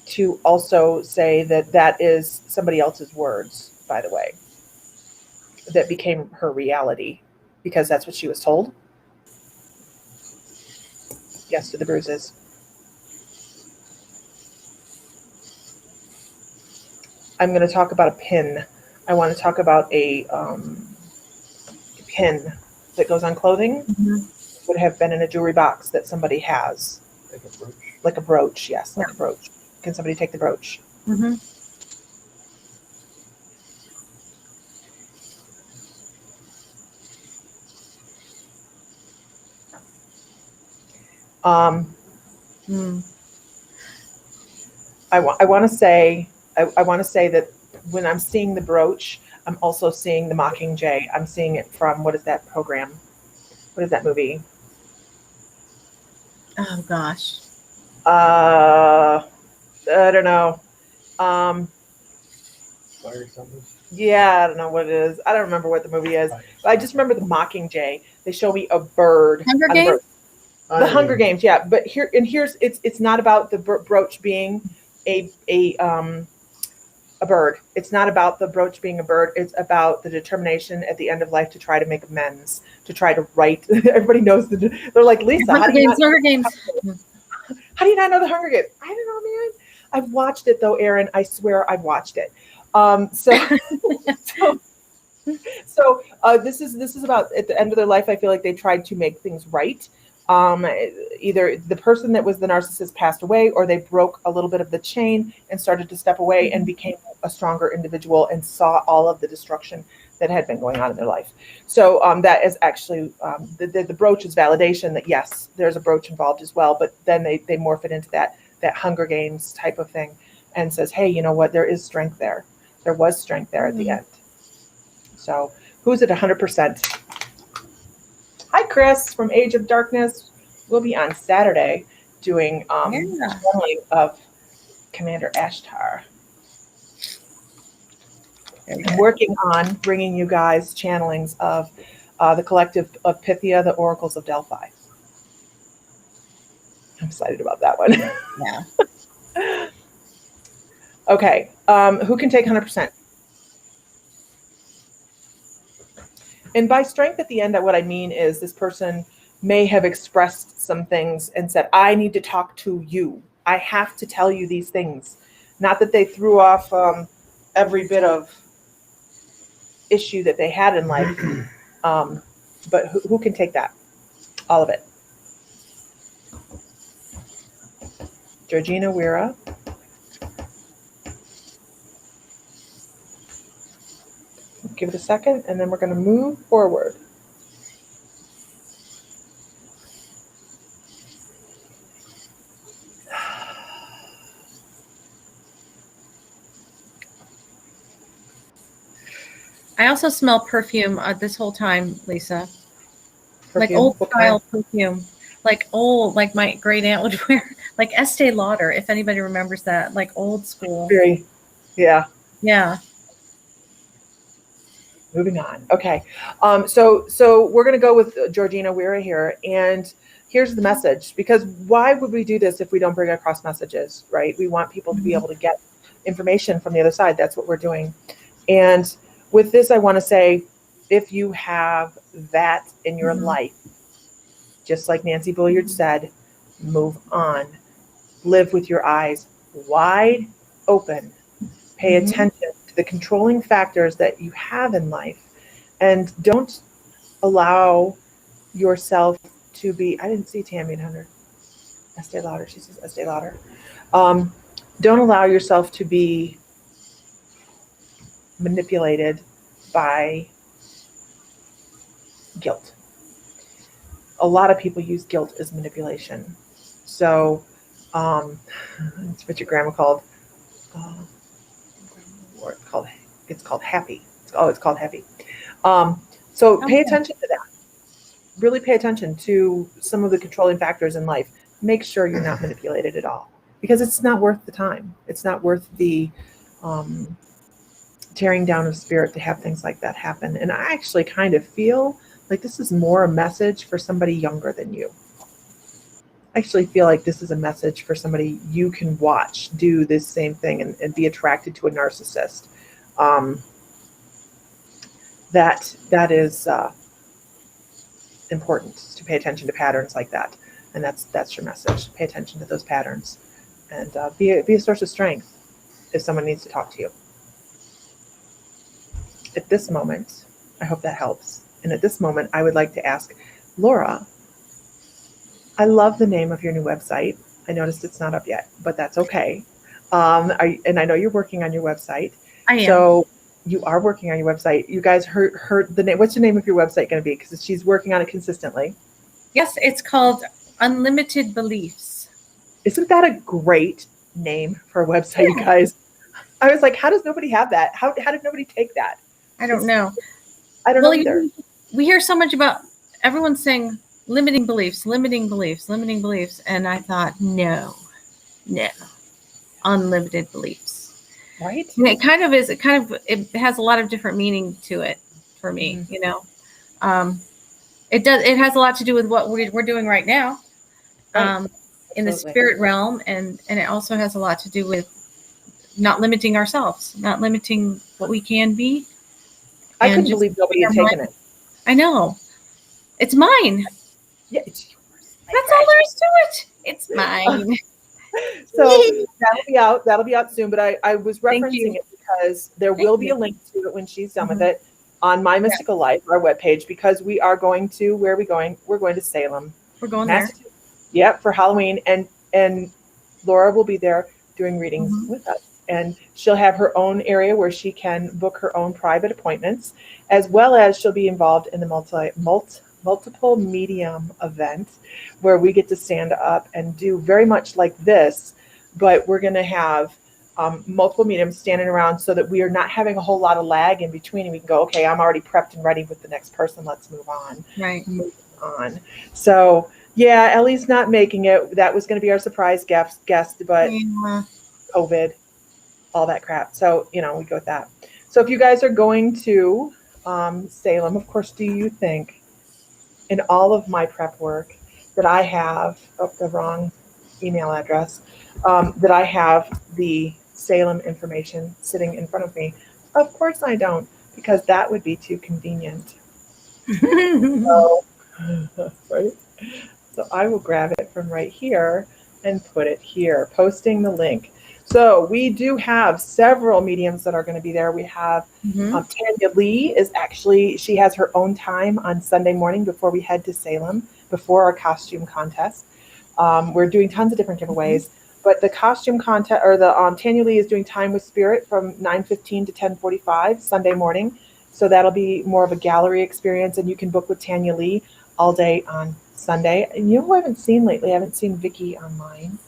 to also say that that is somebody else's words, by the way, that became her reality because that's what she was told. Yes to the bruises. I'm going to talk about a pin. I want to talk about a pin that goes on clothing. Would have been in a jewelry box that somebody has. Like a brooch. Like a brooch, yes, like a brooch. Can somebody take the brooch? Um, Mm. I want to say I want to say that when I'm seeing the brooch, I'm also seeing the Mockingjay. I'm seeing it from what is that program? What is that movie? Oh gosh. I don't know. Um, Fire something. yeah, I don't know what it is. I don't remember what the movie is. But I just remember the Mockingjay. They show me a bird Hunger on the Games? brooch. The Hunger Games, yeah. But here's it's not about the brooch being a bird. It's not about the brooch being a bird. It's about the determination at the end of life to try to make amends, to try to right. Everybody knows they're like, Lisa, Hunger Games. Hunger Games. how do you not know the Hunger Games? I don't know, man. I've watched it though, Erin. I swear I've watched it. So this is about at the end of their life. I feel like they tried to make things right. Either the person that was the narcissist passed away, or they broke a little bit of the chain and started to step away and became a stronger individual and saw all of the destruction that had been going on in their life. So that is actually the brooch is validation that yes, there's a brooch involved as well. But then they morph it into that Hunger Games type of thing and says, hey, you know what? There is strength there. There was strength there at the end. So who's at 100%? Hi, Chris from Age of Darkness. We'll be on Saturday doing channeling of Commander Ashtar. I'm working on bringing you guys channelings of the collective of Pythia, the Oracles of Delphi. I'm excited about that one. Yeah. Okay, who can take 100%? And by strength at the end, what I mean is this person may have expressed some things and said, I need to talk to you. I have to tell you these things. Not that they threw off every bit of issue that they had in life, but who can take that? All of it. Georgina Weira. Give it a second, and then we're going to move forward. I also smell perfume this whole time, Lisa. Like Perfume. old What style kind? perfume. Like old, like my great aunt would wear. Like Estee Lauder, if anybody remembers that. Like old school. Very, yeah. Yeah. Moving on. Okay. So we're going to go with Georgina Weira here. And here's the message, because why would we do this if we don't bring across messages, right? We want people to be able to get information from the other side. That's what we're doing. And with this, I want to say, if you have that in your life, just like Nancy Billiard said, move on. Live with your eyes wide open. Pay attention to the controlling factors that you have in life, and don't allow yourself to be, I didn't see Tammy and Hunter. Estee Lauder, she says Estee Lauder. Don't allow yourself to be manipulated by guilt. A lot of people use guilt as manipulation. So it's what your grandma called, it's called happy. It's called happy. So pay attention to that. Really pay attention to some of the controlling factors in life. Make sure you're not manipulated at all, because it's not worth the time. It's not worth the tearing down of spirit to have things like that happen. And I actually kind of feel like this is more a message for somebody younger than you. I actually feel like this is a message for somebody you can watch do this same thing and be attracted to a narcissist. That is important, to pay attention to patterns like that. And that's your message. Pay attention to those patterns, and be a source of strength if someone needs to talk to you. At this moment, I hope that helps. And at this moment, I would like to ask Laura, I love the name of your new website. I noticed it's not up yet, but that's okay. And I know you're working on your website. I am. So you are working on your website. You guys heard the name. What's the name of your website going to be? Because she's working on it consistently. Yes, it's called Unlimited Beliefs. Isn't that a great name for a website, you guys? I was like, how does nobody have that? How did nobody take that? I don't know. I don't know either. We hear so much about everyone saying limiting beliefs, limiting beliefs, limiting beliefs. And I thought, no, unlimited beliefs. Right? And it has a lot of different meaning to it for me, you know. It has a lot to do with what we're doing right now. Right. In the spirit realm, and it also has a lot to do with not limiting ourselves, not limiting what we can be. I couldn't believe nobody had taken it. I know. It's mine. Yeah, it's yours. That's all there is to it. It's mine. So that'll be out soon, but I was Thank referencing you. it because there will be a link to it when she's done with it on My Mystical Life, our webpage, because we are going to, where are we going? We're going to Salem. We're going there. Yep, for Halloween. And Laura will be there doing readings with us. And she'll have her own area where she can book her own private appointments, as well as she'll be involved in the multiple medium event where we get to stand up and do very much like this, but we're going to have multiple mediums standing around so that we are not having a whole lot of lag in between, and we can go, okay, I'm already prepped and ready with the next person. Let's move on. Right. Move on. So yeah, Ellie's not making it. That was going to be our surprise guest, but COVID, all that crap. So, we go with that. So if you guys are going to Salem, of course, do you think in all of my prep work that I have, the wrong email address, that I have the Salem information sitting in front of me? Of course I don't, because that would be too convenient. So, right? So I will grab it from right here and put it here, posting the link. So we do have several mediums that are going to be there. We have Tanya Lee she has her own time on Sunday morning before we head to Salem, before our costume contest. We're doing tons of different giveaways, but the costume contest, or the Tanya Lee is doing Time with Spirit from 9:15 to 10:45 Sunday morning. So that'll be more of a gallery experience, and you can book with Tanya Lee all day on Sunday. And who I haven't seen lately? I haven't seen Vicky online.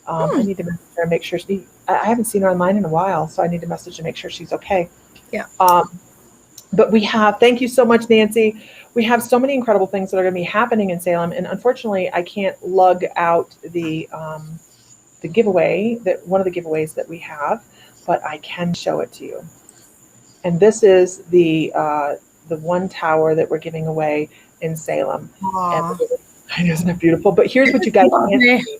I need to message her and make sure I haven't seen her online in a while, so I need to message to make sure she's okay. Yeah. But thank you so much, Nancy. We have so many incredible things that are going to be happening in Salem, and unfortunately, I can't lug out the giveaway, one of the giveaways that we have, but I can show it to you. And this is the one tower that we're giving away in Salem. And, isn't it beautiful? But here's what you guys can't see.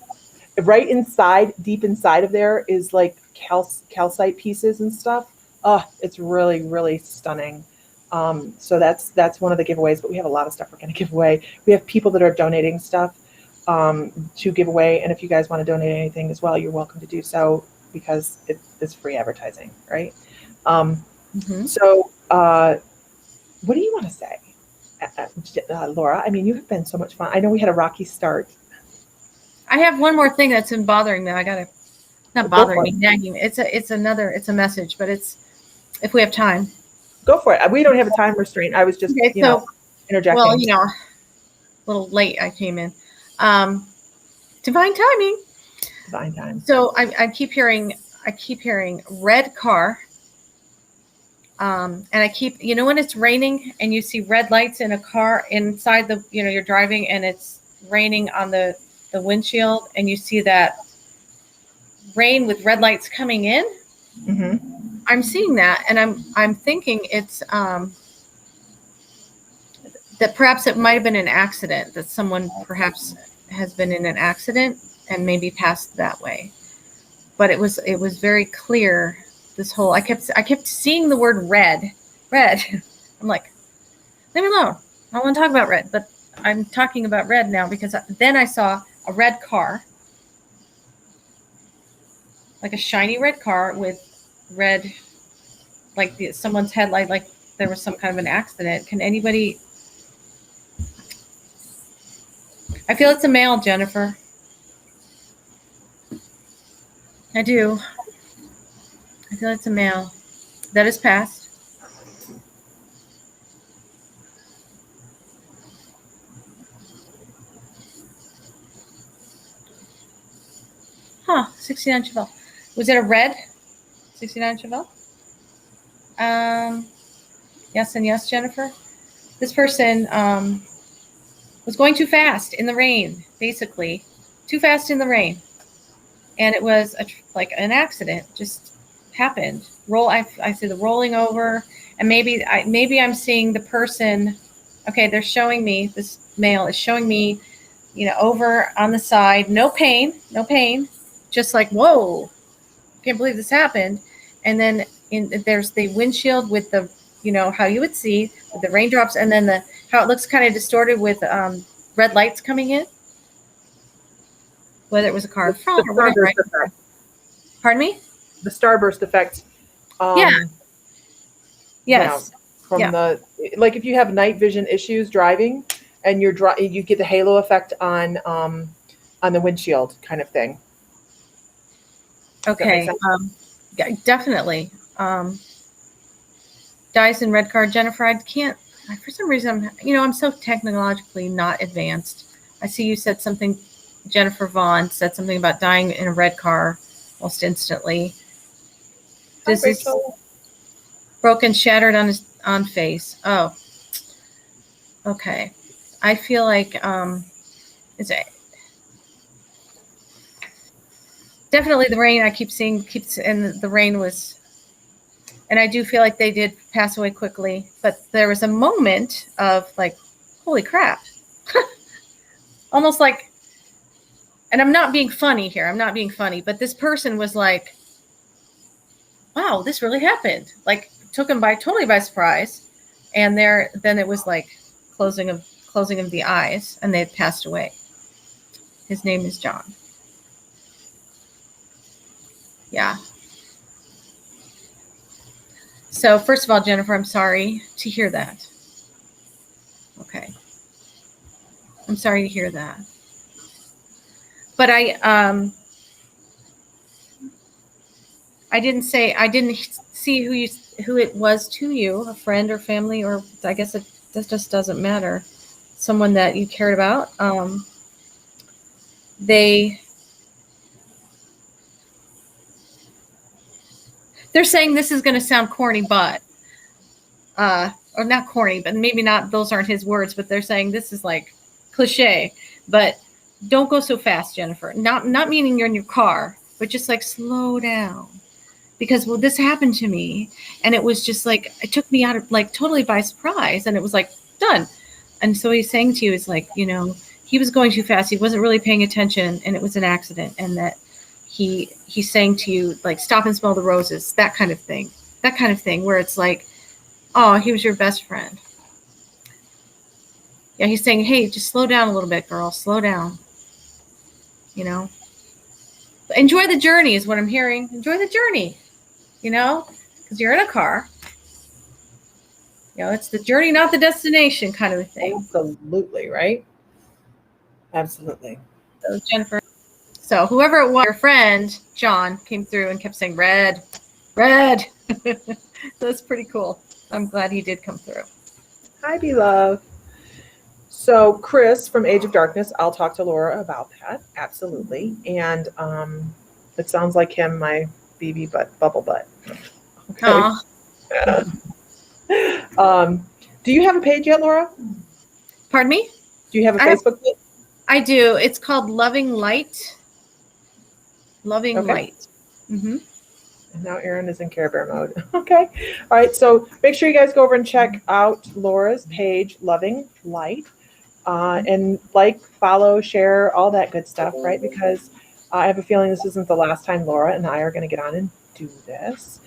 Right inside, deep inside of there is like calcite pieces and stuff. Oh, it's really, really stunning. So that's one of the giveaways, but we have a lot of stuff we're going to give away. We have people that are donating stuff to give away. And if you guys want to donate anything as well, you're welcome to do so, because it's free advertising, right? So what do you want to say, Laura? I mean, you have been so much fun. I know we had a rocky start. I have one more thing that's been bothering me. Not bothering me, nagging me. It's a message, but if we have time. Go for it. We don't have a time restraint. I was just, interjecting. Well, a little late I came in. Divine timing. Divine time. So I keep hearing red car. And I keep, when it's raining and you see red lights in a car inside you're driving and it's raining on the windshield, and you see that rain with red lights coming in. I'm seeing that, and I'm thinking it's that perhaps it might have been an accident, that someone perhaps has been in an accident and maybe passed that way. But it was very clear. I kept seeing the word red. I'm like, leave me alone. I don't want to talk about red, but I'm talking about red now, because then I saw a red car, like a shiny red car with red, like someone's headlight, like there was some kind of an accident. Can anybody? I feel it's a male, Jennifer. I do. I feel it's a male that has passed. 69 Chevelle. Was it a red 69 Chevelle? Yes and yes, Jennifer. This person was going too fast in the rain, basically. Too fast in the rain. And it was like an accident, just happened. I see the rolling over, and maybe I'm seeing the person. Okay, they're showing me, this male is showing me, over on the side, no pain, just like, whoa, can't believe this happened. And then there's the windshield with the, how you would see with the raindrops, and then how it looks kind of distorted with red lights coming in, whether it was a car in front or whatever. Right? Effect. Pardon me? The starburst effect. Yeah. Yes. From the, like, if you have night vision issues driving, and you get the halo effect on the windshield kind of thing. Okay. Yeah, definitely. Dies in red car, Jennifer. I can't. For some reason, I'm so technologically not advanced. I see you said something. Jennifer Vaughn said something about dying in a red car almost instantly. This is broken, shattered on face. Oh, okay. I feel like is it definitely the rain? I keep seeing and the rain was, and I do feel like they did pass away quickly. But there was a moment of like, holy crap, almost like. And I'm not being funny here. I'm not being funny, but this person was like, wow, this really happened. Like, took him totally by surprise. And then it was like closing of the eyes, and they had passed away. His name is John. Yeah. So first of all, Jennifer, I'm sorry to hear that. Okay. I'm sorry to hear that. But I didn't see who it was to you, a friend or family, or I guess that just doesn't matter. Someone that you cared about. They're saying this is going to sound corny, but or not corny, but maybe not. Those aren't his words, but they're saying this is like cliche, but. Don't go so fast, Jennifer. Not meaning you're in your car, but just like slow down. Because this happened to me, and it was just like, it took me out of like totally by surprise, and it was like done. And so he's saying to you is like, he was going too fast. He wasn't really paying attention, and it was an accident. And that he's saying to you like, stop and smell the roses, that kind of thing, where it's like, oh, he was your best friend. Yeah, he's saying, hey, just slow down a little bit, girl, slow down. Enjoy the journey is what I'm hearing. Enjoy the journey, because you're in a car. It's the journey, not the destination kind of a thing. Absolutely, right? Absolutely. So Jennifer, so whoever it was, your friend, John, came through and kept saying, red. That's pretty cool. I'm glad he did come through. Hi, beloved. So Chris from Age of Darkness, I'll talk to Laura about that. Absolutely. And it sounds like him, my BB butt, bubble butt. Okay. Do you have a page yet, Laura? Pardon me? Do you have a Facebook page? I do. It's called Loving Light. Loving Light. Mm-hmm. And now Erin is in Care Bear mode. Okay. All right. So make sure you guys go over and check out Laura's page, Loving Light. And follow, share, all that good stuff, right? Because I have a feeling this isn't the last time Laura and I are going to get on and do this.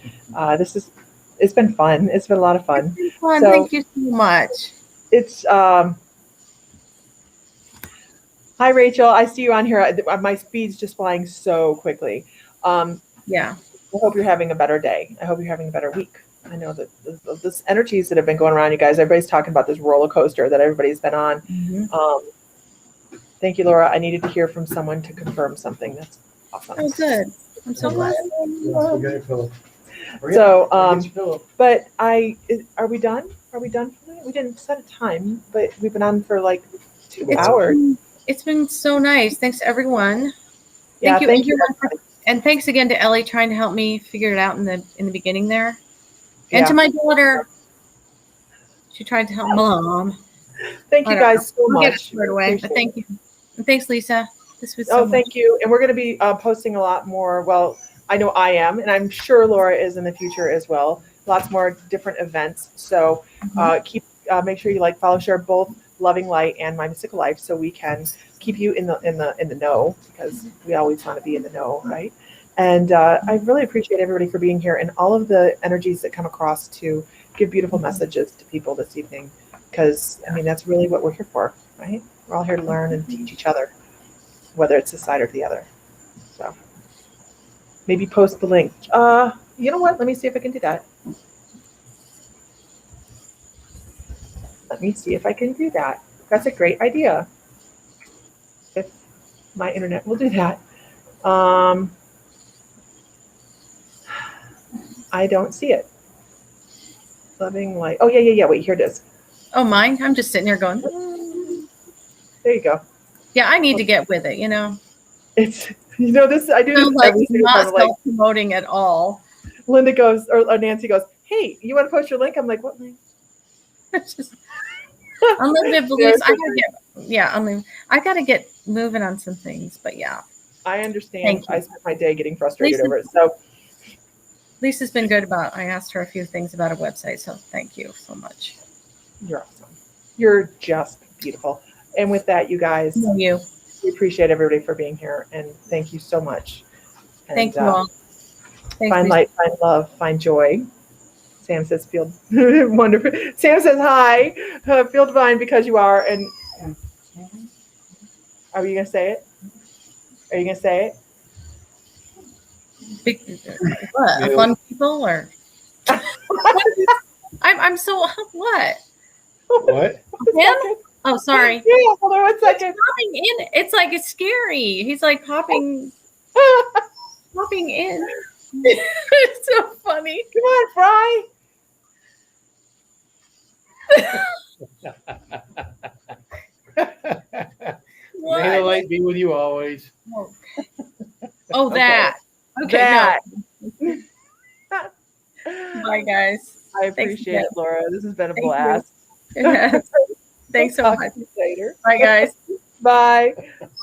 It's been fun. It's been a lot of fun. It's been fun. So, thank you so much. It's, hi, Rachel. I see you on here. My speed's just flying so quickly. Yeah. I hope you're having a better day. I hope you're having a better week. I know that this energies that have been going around, you guys, everybody's talking about this roller coaster that everybody's been on. Mm-hmm. Thank you, Laura. I needed to hear from someone to confirm something. That's awesome. Oh, good. I'm so glad. So, but are we done? Are we done? We didn't set a time, but we've been on for like 2 hours. It's been so nice. Thanks, everyone. Yeah, Thank you, everyone, and thanks again to Ellie trying to help me figure it out in the beginning there, and Yeah. to my daughter. She tried to help Mom. Thank you guys so We'll get it much. squared away, but thank you. And thanks, Lisa. This was so much. Thank you. And we're going to be posting a lot more. Well, I know I am, and I'm sure Laura is in the future as well. Lots more different events. So make sure you follow, share both Loving Light and My Mystical Life, so we can keep you in the know, because we always want to be in the know, right? And I really appreciate everybody for being here and all of the energies that come across to give beautiful messages to people this evening. Because I mean, that's really what we're here for, right? We're all here to learn and teach each other, whether it's this side or the other. So maybe post the link. You know what? Let me see if I can do that. Let me see if I can do that. That's a great idea. If my internet will do that. I don't see it. Loving Light. Oh, yeah. Wait, here it is. Oh, mine? I'm just sitting here going, There you go. yeah, I need to get with it, you know. It's, this, I do this Like every single not time. Like, self-promoting at all. Linda goes, or Nancy goes, hey, you want to post your link? I'm like, what link? Unlimited beliefs. I gotta get moving on some things, but yeah. I understand. I spent my day getting frustrated Lisa, over it. So Lisa's been good I asked her a few things about a website, so thank you so much. you're awesome. You're just beautiful. And with that, you guys, we appreciate everybody for being here, and thank you so much. And, thank you all. Find light, find love, find joy. Sam says, feel wonderful. Sam says, hi, feel divine because you are. And are you going to say it? Are you going to say it? What? Fun people or? I'm so, what? What? Him? Oh, sorry. Yeah, hold on 1 second. Popping in. It's like, it's scary. He's like popping in. It's so funny. Come on, Fry. May the light be with you always. Oh, that. Okay. That. No. Bye, guys. I appreciate it, Laura. This has been a Thank blast. Thanks so much. Later. Bye, guys. Bye.